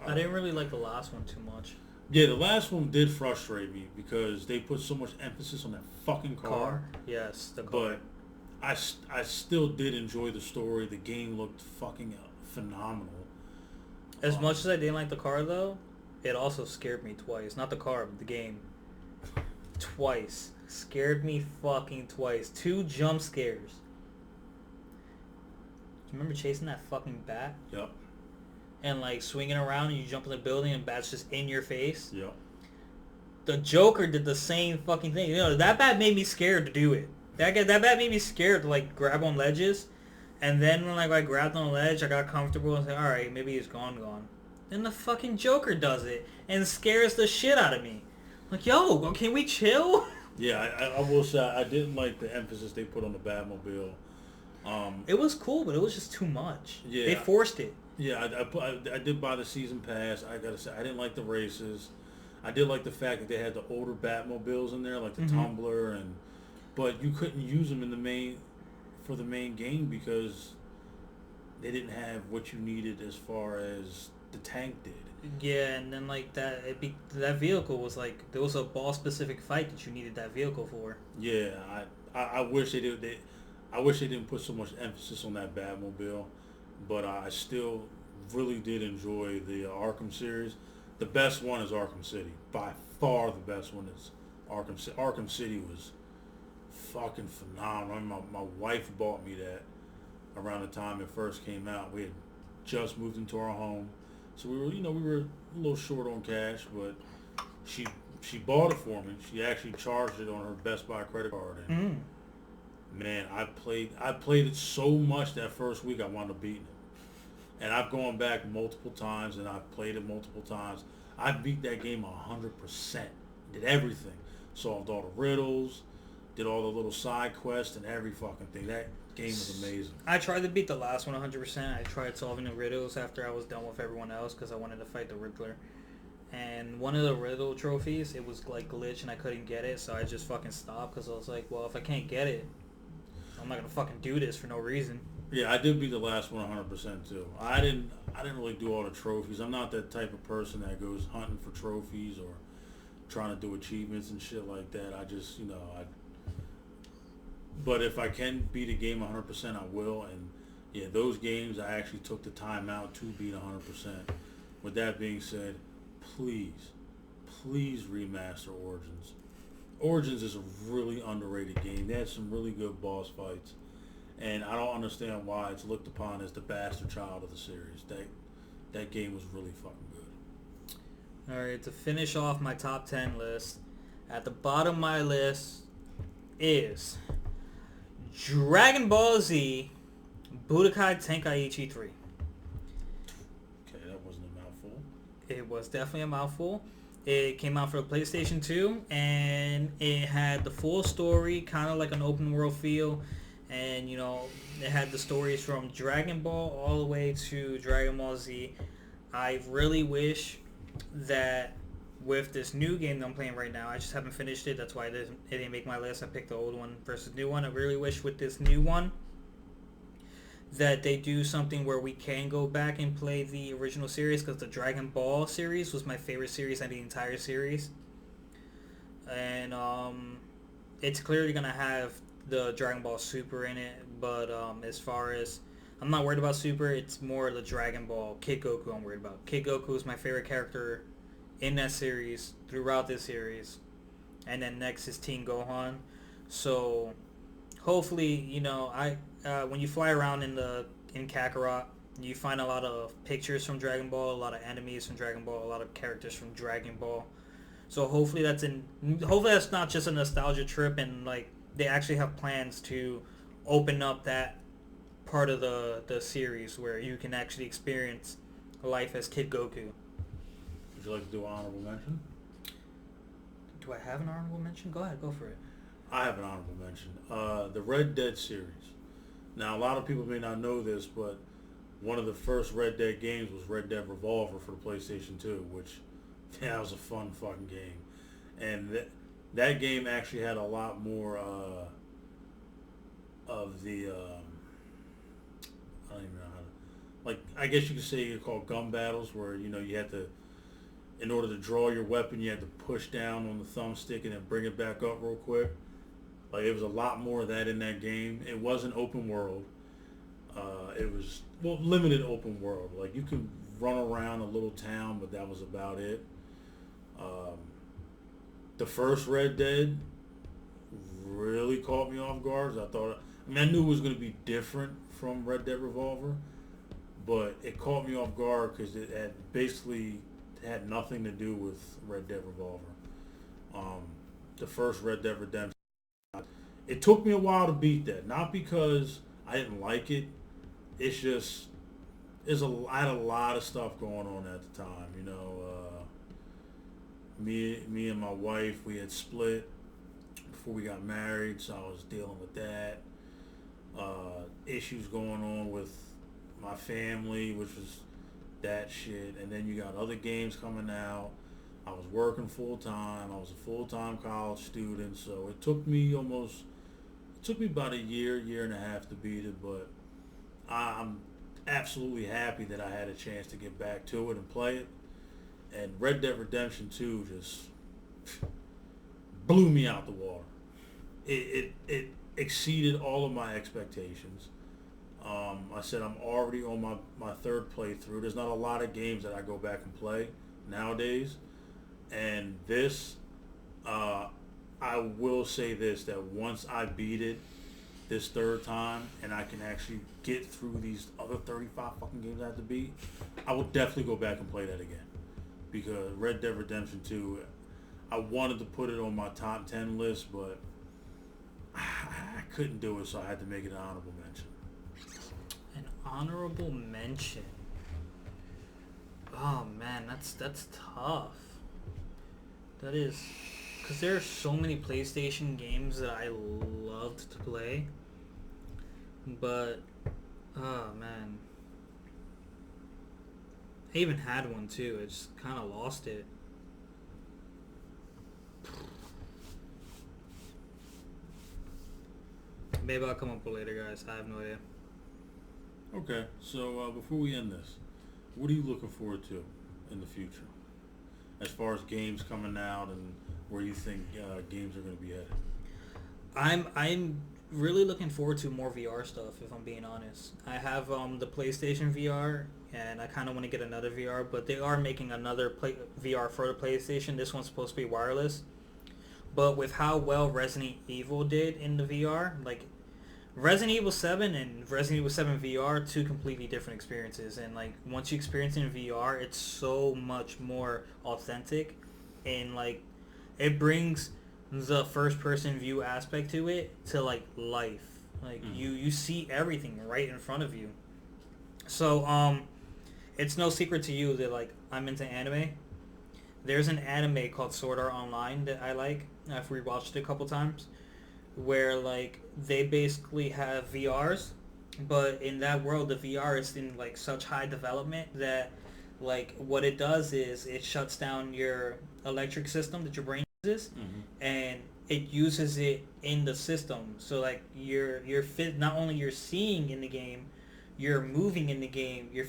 I didn't really like the last one too much. yeah, the last one did frustrate me because they put so much emphasis on that fucking car. Yes, the car. But I still did enjoy the story. The game looked fucking phenomenal. As much as I didn't like the car, though, it also scared me twice. Not the car, but the game. Twice. Scared me fucking twice. 2 jump scares. Do you remember chasing that fucking bat? Yep. And like swinging around and you jump in the building and bat's just in your face? Yep. The Joker did the same fucking thing. That bat made me scared to do it. That bat made me scared to like grab on ledges. And then when like I grabbed on a ledge, I got comfortable and said, alright, maybe he's gone. Then the fucking Joker does it and scares the shit out of me. Like, yo, can we chill? Yeah, I will say I didn't like the emphasis they put on the Batmobile. It was cool, but it was just too much. Yeah. They forced it. Yeah, I did buy the season pass. I gotta say, I didn't like the races. I did like the fact that they had the older Batmobiles in there, like the Tumbler, but you couldn't use them in the main game because they didn't have what you needed as far as the tank did. Yeah, and then like that vehicle was like there was a ball specific fight that you needed that vehicle for. Yeah, I wish they did. I wish they didn't put so much emphasis on that Batmobile, but I still really did enjoy the Arkham series. The best one is Arkham City. By far the best one is Arkham City. Arkham City was fucking phenomenal. My wife bought me that around the time it first came out. We had just moved into our home. So we were a little short on cash, but she bought it for me. She actually charged it on her Best Buy credit card. And man, I played it so much that first week I wound up beating it. And I've gone back multiple times and I've played it multiple times. I beat that game 100%. Did everything. Solved all the riddles, did all the little side quests and every fucking thing. That game was amazing. I tried to beat the last one 100%. I tried solving the riddles after I was done with everyone else because I wanted to fight the Riddler. And one of the riddle trophies, it was like glitched and I couldn't get it, so I just fucking stopped because I was like, well, if I can't get it, I'm not gonna fucking do this for no reason. Yeah, I did beat the last one 100% too. I didn't really do all the trophies. I'm not that type of person that goes hunting for trophies or trying to do achievements and shit like that. I just, but if I can beat a game 100%, I will. And yeah, those games I actually took the time out to beat 100%. With that being said, please remaster Origins. Origins is a really underrated game. They had some really good boss fights. And I don't understand why it's looked upon as the bastard child of the series. That game was really fucking good. Alright, to finish off my top 10 list, at the bottom of my list is Dragon Ball Z Budokai Tenkaichi 3. Okay, that wasn't a mouthful. It was definitely a mouthful. It came out for the PlayStation 2, and it had the full story, kind of like an open world feel. And, it had the stories from Dragon Ball all the way to Dragon Ball Z. I really wish that with this new game that I'm playing right now, I just haven't finished it. That's why it didn't make my list. I picked the old one versus new one. I really wish with this new one that they do something where we can go back and play the original series, because the Dragon Ball series was my favorite series out of the entire series. And it's clearly gonna have the Dragon Ball Super in it, but as far as I'm not worried about Super, it's more the Dragon Ball Kid Goku I'm worried about. Kid Goku is my favorite character in that series throughout this series, and then next is Teen Gohan. So hopefully, I when you fly around in Kakarot, you find a lot of pictures from Dragon Ball, a lot of enemies from Dragon Ball, a lot of characters from Dragon Ball. So hopefully that's not just a nostalgia trip, and like they actually have plans to open up that part of the series where you can actually experience life as Kid Goku. Would you like to do an honorable mention? Do I have an honorable mention? Go ahead, go for it. I have an honorable mention. The Red Dead series. Now, a lot of people may not know this, but one of the first Red Dead games was Red Dead Revolver for the PlayStation 2, which that was a fun fucking game. And that game actually had a lot more of the I don't even know how to, like, I guess you could say you're called gun battles, where you had to, in order to draw your weapon, you had to push down on the thumbstick and then bring it back up real quick. Like, it was a lot more of that in that game. It wasn't open world. It was, well, limited open world. Like, you could run around a little town, but that was about it. The first Red Dead really caught me off guard. I knew it was going to be different from Red Dead Revolver, but it caught me off guard because it had nothing to do with Red Dead Revolver. The first Red Dead Redemption. It took me a while to beat that, not because I didn't like it. It's just I had a lot of stuff going on at the time. Me and my wife, we had split before we got married, so I was dealing with that. Issues going on with my family, which was that shit, and then you got other games coming out. I was working full time. I was a full time college student, so it took me about a year and a half to beat it, but I'm absolutely happy that I had a chance to get back to it and play it. And Red Dead Redemption 2 just blew me out the water. It exceeded all of my expectations. I said I'm already on my third playthrough. There's not a lot of games that I go back and play nowadays. And this, I will say this, that once I beat it this third time and I can actually get through these other 35 fucking games I have to beat, I will definitely go back and play that again. Because Red Dead Redemption 2, I wanted to put it on my top 10 list, but I couldn't do it, so I had to make it an honorable mention. An honorable mention? Oh man, that's tough. That is, because there are so many PlayStation games that I loved to play, but oh man, I even had one too. I just kind of lost it. Maybe I'll come up with it later, guys. I have no idea. Okay, so before we end this, what are you looking forward to in the future? As far as games coming out and where you think games are going to be headed? I'm really looking forward to more VR stuff, if I'm being honest. I have the PlayStation VR, and I kind of want to get another VR, but they are making another VR for the PlayStation. This one's supposed to be wireless. But with how well Resident Evil did in the VR, like Resident Evil 7 and Resident Evil 7 VR, two completely different experiences. And like once you experience it in VR, it's so much more authentic, and like it brings the first person view aspect to it to like life. Like you see everything right in front of you. So it's no secret to you that like I'm into anime. There's an anime called Sword Art Online that I like. I've rewatched it a couple times, where like they basically have VRs, but in that world the VR is in like such high development that like what it does is it shuts down your electric system that your brain uses, and it uses it in the system. So like you're not only you're seeing in the game, you're moving in the game, your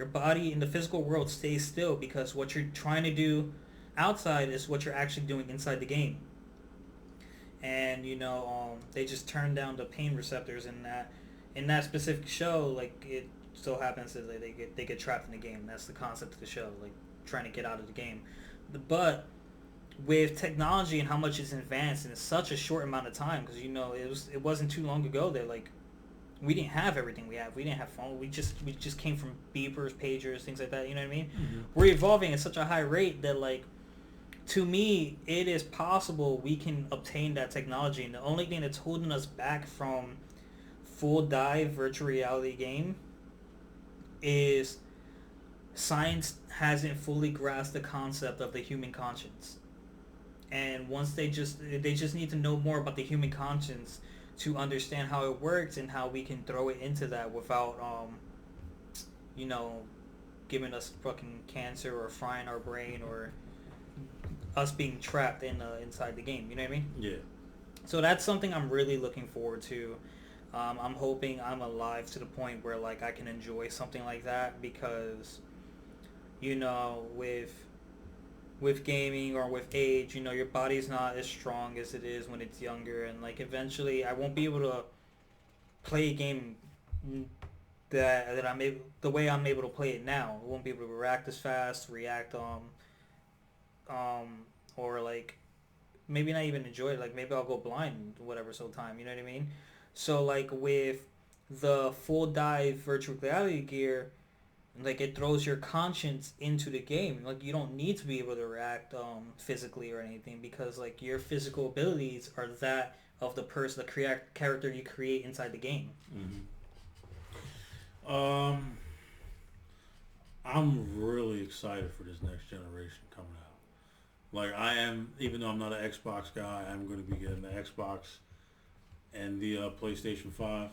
body in the physical world stays still, because what you're trying to do outside is what you're actually doing inside the game. and they just turned down the pain receptors in that specific show. Like it so happens that they get trapped in the game. That's the concept of the show, like trying to get out of the game. But with technology and how much it's advanced in such a short amount of time, because it wasn't too long ago that like we didn't have everything we have. We didn't have phone. We just came from beepers, pagers, things like that. You know what I mean? Mm-hmm. We're evolving at such a high rate that like to me it is possible we can obtain that technology, and the only thing that's holding us back from full dive virtual reality game is science hasn't fully grasped the concept of the human conscience. And once they just need to know more about the human conscience to understand how it works and how we can throw it into that without you know giving us fucking cancer or frying our brain or us being trapped inside the game. You know what I mean? Yeah. So that's something I'm really looking forward to. I'm hoping I'm alive to the point where like I can enjoy something like that, because with gaming or with age, your body's not as strong as it is when it's younger, and like eventually I won't be able to play a game that I'm able, the way I'm able to play it now. I won't be able to react as fast, react or like maybe not even enjoy it. Like maybe I'll go blind whatever so time. You know what I mean? So like with the full dive virtual reality gear, like it throws your conscience into the game. Like you don't need to be able to react physically or anything, because like your physical abilities are that of the person, the character you create inside the game. Mm-hmm. I'm really excited for this next generation coming out. Like I am, even though I'm not an Xbox guy, I'm going to be getting the Xbox and the PlayStation 5.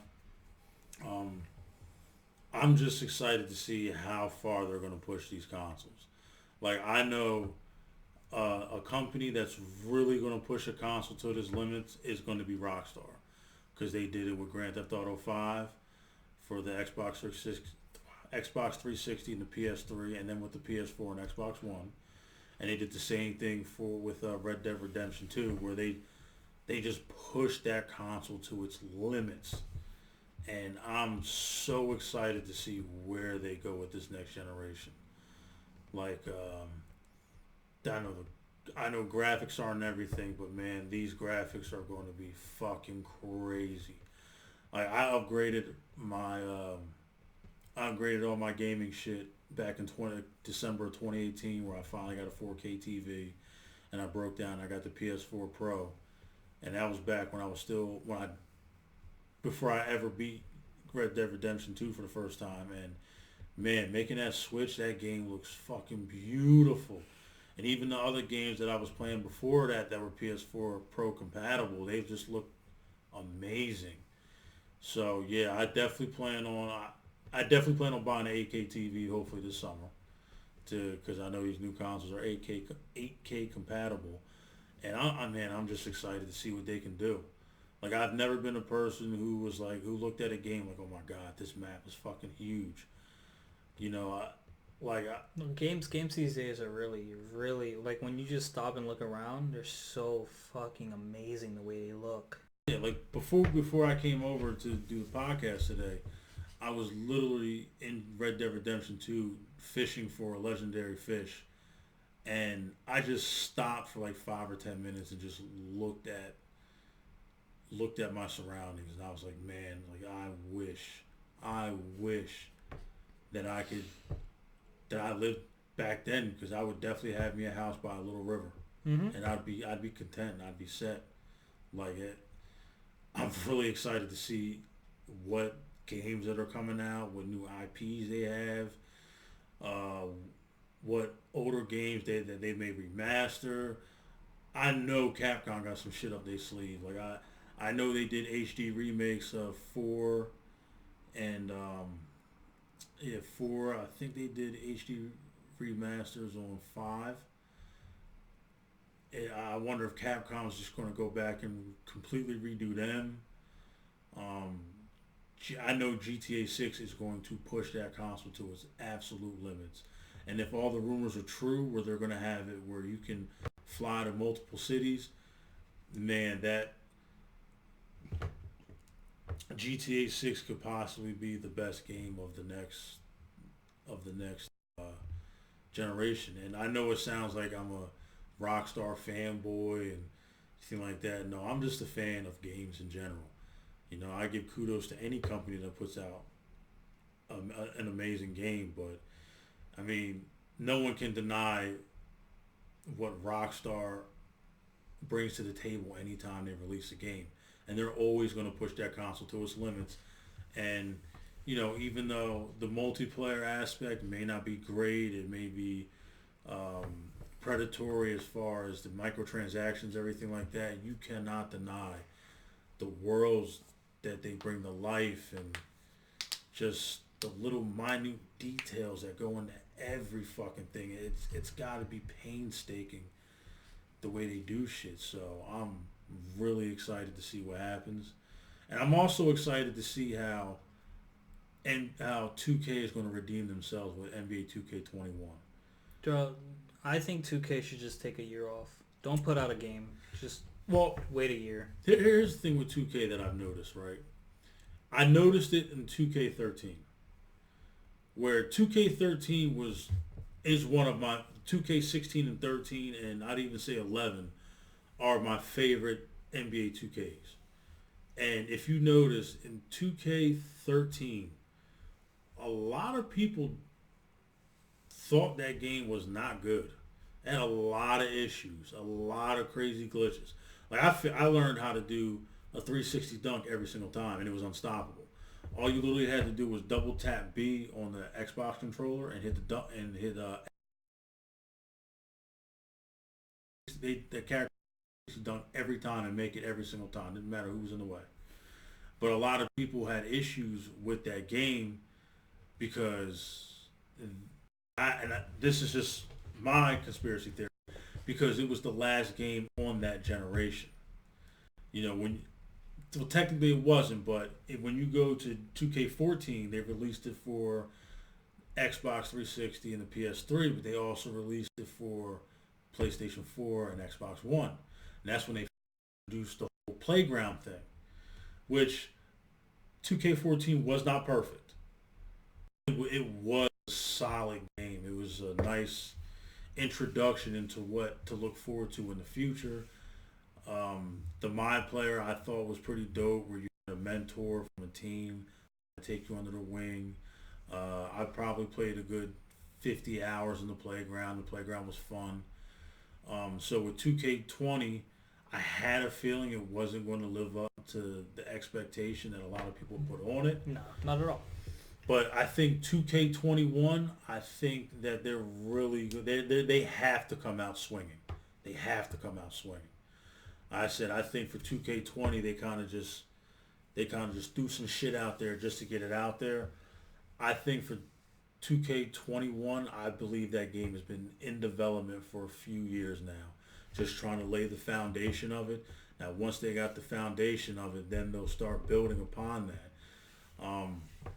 Um, I'm just excited to see how far they're going to push these consoles. Like I know a company that's really going to push a console to its limits is going to be Rockstar, because they did it with Grand Theft Auto 5 for the Xbox 360 and the PS3, and then with the PS4 and Xbox One. And they did the same thing with Red Dead Redemption 2, where they just pushed that console to its limits. And I'm so excited to see where they go with this next generation. Like, I know graphics aren't everything, but man, these graphics are going to be fucking crazy. Like, I upgraded all my gaming shit back in December of 2018, where I finally got a 4K TV, and I broke down. I got the PS4 Pro, and that was back when I was still before I ever beat Red Dead Redemption 2 for the first time. And man, making that switch, that game looks fucking beautiful. And even the other games that I was playing before that were PS4 Pro compatible, they just look amazing. So yeah, I definitely plan on buying an 8K TV hopefully this summer, because I know these new consoles are 8K compatible, and I'm just excited to see what they can do. Like I've never been a person who looked at a game like, oh my god, this map is fucking huge. You know, Games these days are really, really, like when you just stop and look around, they're so fucking amazing the way they look. yeah, like before I came over to do the podcast today, I was literally in Red Dead Redemption 2 fishing for a legendary fish, and I just stopped for like 5 or 10 minutes and just looked at my surroundings, and I was like, man, like I wish that I lived back then, because I would definitely have me a house by a little river, Mm-hmm. and I'd be content, I'd be set. Like it, I'm really excited to see what games that are coming out, what new IPs they have, uh, what older games that they may remaster. I know Capcom got some shit up their sleeve. Like I know they did HD remakes of 4 and 4. I think they did HD remasters on 5. I wonder if Capcom's just going to go back and completely redo them. Um, I know GTA 6 is going to push that console to its absolute limits. And if all the rumors are true, where they're going to have it where you can fly to multiple cities, man, that GTA 6 could possibly be the best game of the next uh, generation. And I know it sounds like I'm a Rockstar fanboy and anything like that. No, I'm just a fan of games in general. I give kudos to any company that puts out an amazing game, but I mean, no one can deny what Rockstar brings to the table anytime they release a game, and they're always going to push that console to its limits. And even though the multiplayer aspect may not be great, it may be predatory as far as the microtransactions, everything like that. You cannot deny the worlds that they bring to life and just the little minute details that go into every fucking thing. It's got to be painstaking the way they do shit. So I'm really excited to see what happens, and I'm also excited to see how 2K is going to redeem themselves with NBA 2K21. I think 2K should just take a year off. Don't put out a game. Just Well, wait a year. here's the thing with 2K that I've noticed. Right, I noticed it in 2K13, where 2K13 is one of my 2K16 and 13, and I'd even say 11 are my favorite NBA 2Ks. And if you notice in 2K13, a lot of people thought that game was not good. It had a lot of issues, a lot of crazy glitches. Like I learned how to do a 360 dunk every single time, and it was unstoppable. All you literally had to do was double tap B on the Xbox controller and hit the dunk and hit the character dunk every time and make it every single time. Didn't matter who was in the way. But a lot of people had issues with that game because this is just my conspiracy theory, because it was the last game on that generation. Well, technically it wasn't, but when you go to 2K14, they released it for Xbox 360 and the PS3, but they also released it for PlayStation 4 and Xbox One. And that's when they introduced the whole playground thing, which 2K14 was not perfect. It was a solid game. It was a nice introduction into what to look forward to in the future. The My Player I thought was pretty dope, where you had a mentor from a team to take you under the wing. I probably played a good 50 hours in the playground. The playground was fun. So with 2K20, I had a feeling it wasn't going to live up to the expectation that a lot of people put on it. No, not at all. But I think 2K21, I think that they're really good. They have to come out swinging. They have to come out swinging. I think for 2K20, they kind of just threw some shit out there just to get it out there. I think for 2K21, I believe that game has been in development for a few years now, just trying to lay the foundation of it. Now, once they got the foundation of it, then they'll start building upon that.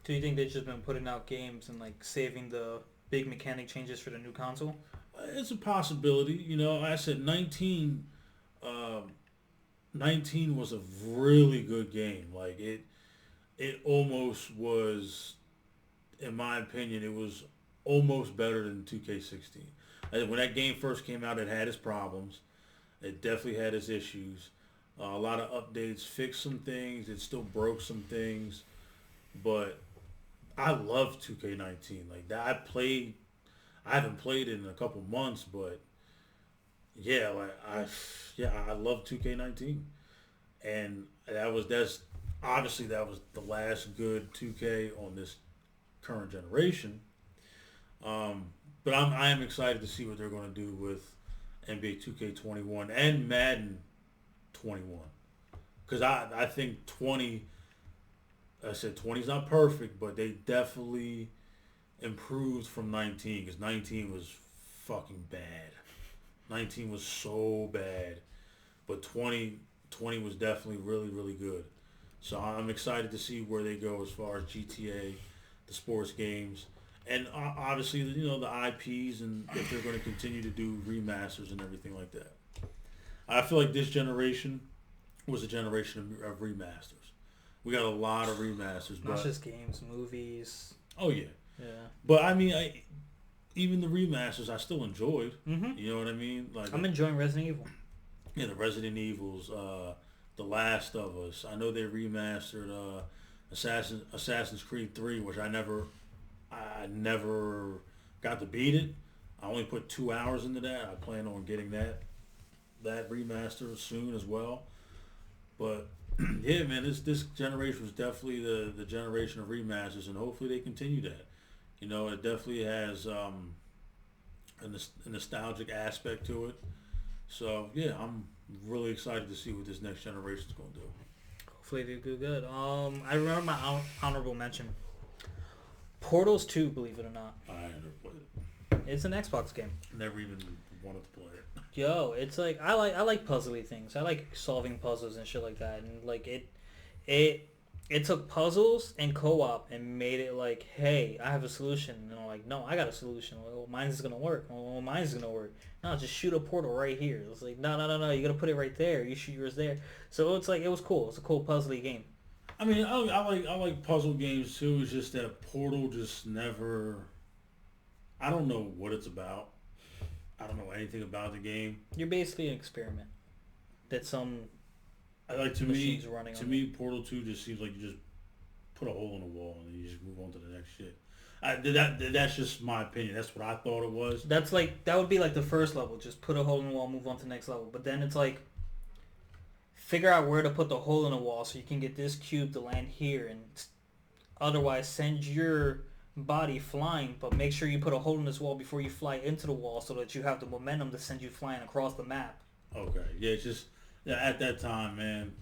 Do you think they've just been putting out games and like saving the big mechanic changes for the new console? It's a possibility. I said 19 was a really good game. Like it almost was, in my opinion, it was almost better than 2K16. When that game first came out, it had its problems. It definitely had its issues. A lot of updates fixed some things. It still broke some things. But I love 2K19. Like that, I haven't played it in a couple months, but yeah, I love 2K19, and that's obviously that was the last good 2K on this current generation. But I am excited to see what they're going to do with NBA 2K21 and Madden 21, because I think 20. I said 20 is not perfect, but they definitely improved from 19, because 19 was fucking bad. 19 was so bad, but 20 was definitely really, really good. So I'm excited to see where they go as far as GTA, the sports games, and obviously the IPs, and if they're going to continue to do remasters and everything like that. I feel like this generation was a generation of remasters. We got a lot of remasters, Not but just games, movies. oh yeah, Yeah. but I mean, even the remasters I still enjoyed. Mm-hmm. You know what I mean? Like I'm enjoying Resident Evil. yeah, the Resident Evils, The Last of Us. I know they remastered Assassin's Creed 3, which I never got to beat it. I only put 2 hours into that. I plan on getting that remaster soon as well. But yeah, man, this generation was definitely the generation of remasters, and hopefully they continue that. You know, it definitely has a nostalgic aspect to it. So yeah, I'm really excited to see what this next generation is going to do. Hopefully they do good. I remember my honorable mention. Portals 2, believe it or not. I never played it. It's an Xbox game. Never even wanted to play it. Yo, it's like I like puzzly things. I like solving puzzles and shit like that. And like it took puzzles and co-op and made it like, hey, I have a solution. And I'm like, no, I got a solution. Well, mine's gonna work. Well, mine's gonna work. No, just shoot a portal right here. It's like, no. You gotta put it right there. You shoot yours there. So it's like it was cool. It's a cool puzzly game. I mean, I like puzzle games too. It's just that Portal just never. I don't know what it's about. I don't know anything about the game. You're basically an experiment that some I like to machines me running to on me Portal 2 just seems like you just put a hole in the wall and then you just move on to the next shit. That's just my opinion. That's what I thought it was. That's like that would be like the first level. Just put a hole in the wall, move on to the next level. But then it's like figure out where to put the hole in the wall so you can get this cube to land here, and otherwise send your body flying. But make sure you put a hole in this wall before you fly into the wall so that you have the momentum to send you flying across the map. Okay, yeah, it's just at that time, man,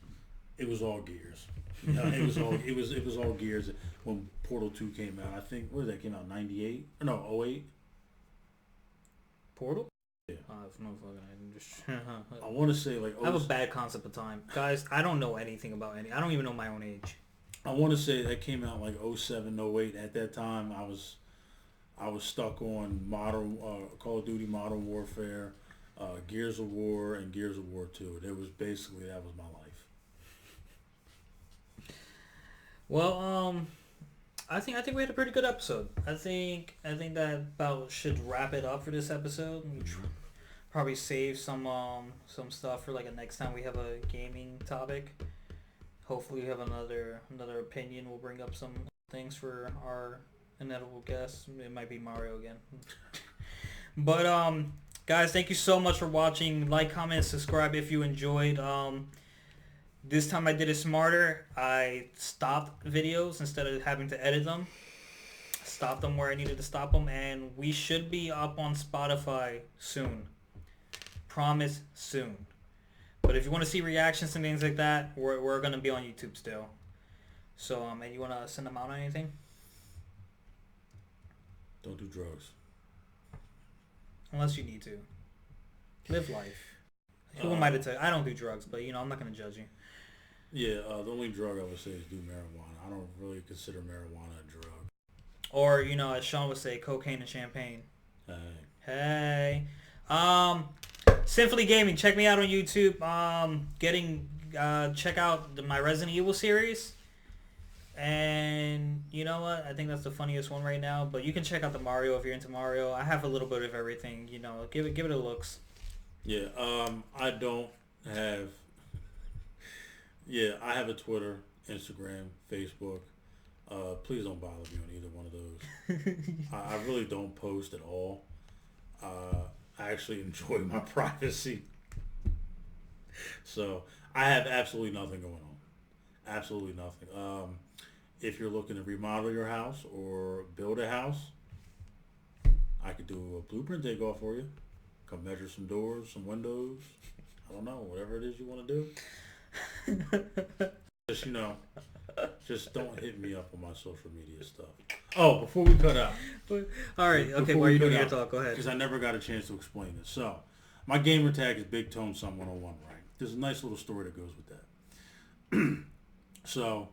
it was all gears. You know, it was all gears when Portal 2 came out. I think where did that came out? 98 or no 08? Portal? Yeah. No fucking. I want to say like I have a bad concept of time, guys. I don't know anything about any. I don't even know my own age. I want to say that came out like 07, 08. At that time, I was stuck on modern Call of Duty Modern Warfare, Gears of War, and Gears of War 2. It was basically that was my life. Well, I think we had a pretty good episode. I think that about should wrap it up for this episode. Probably save some stuff for like a next time we have a gaming topic. Hopefully we have another opinion. We'll bring up some things for our inevitable guests. It might be Mario again. But guys, thank you so much for watching. Like, comment, subscribe if you enjoyed. This time I did it smarter. I stopped videos instead of having to edit them. Stopped them where I needed to stop them, and we should be up on Spotify soon. Promise soon. But if you want to see reactions and things like that, we're going to be on YouTube still. So, and you want to send them out on anything? Don't do drugs. Unless you need to. Live life. Who am I to tell you? I don't do drugs, but I'm not going to judge you. Yeah, the only drug I would say is do marijuana. I don't really consider marijuana a drug. Or, as Sean would say, cocaine and champagne. Hey. Hey. Sinfully Gaming, check me out on YouTube. Check out my Resident Evil series. And you know what? I think that's the funniest one right now. But you can check out the Mario if you're into Mario. I have a little bit of everything. Give it a looks. Yeah. I don't have. Yeah, I have a Twitter, Instagram, Facebook. Please don't bother me on either one of those. I really don't post at all. I actually enjoy my privacy. So I have absolutely nothing going on. Absolutely nothing. If you're looking to remodel your house or build a house, I could do a blueprint takeoff for you. Come measure some doors, some windows. I don't know, whatever it is you want to do. Just don't hit me up on my social media stuff. Oh, before we cut out. All right. Okay. While you're doing your talk, go ahead. Because I never got a chance to explain this. So, my gamer tag is Big Tone Some 101, right? There's a nice little story that goes with that. So,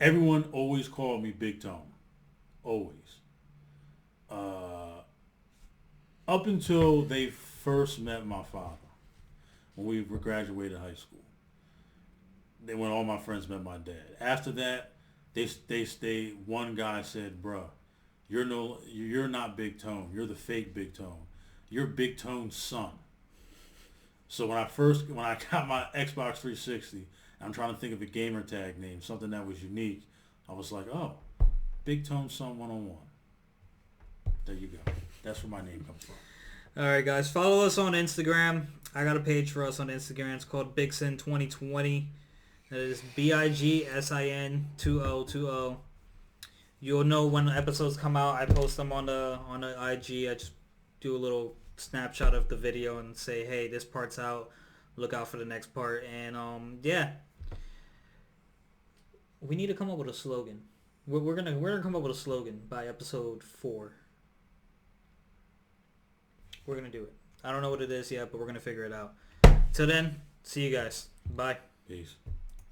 everyone always called me Big Tone. Always. Up until they first met my father. when we graduated high school. When all my friends met my dad. After that, they one guy said, "Bruh, you're not Big Tone. You're the fake Big Tone. You're Big Tone's son." So when I got my Xbox 360, I'm trying to think of a gamer tag name, something that was unique. I was like, "Oh, Big Tone Son 101." There you go. That's where my name comes from. All right, guys, follow us on Instagram. I got a page for us on Instagram. It's called BigSin 2020. That is BIGSIN 2020. You'll know when episodes come out. I post them on the IG. I just do a little snapshot of the video and say, hey, this part's out. Look out for the next part. And yeah, we need to come up with a slogan. We're gonna come up with a slogan by episode 4. We're gonna do it. I don't know what it is yet, but we're gonna figure it out. Till then, see you guys. Bye. Peace.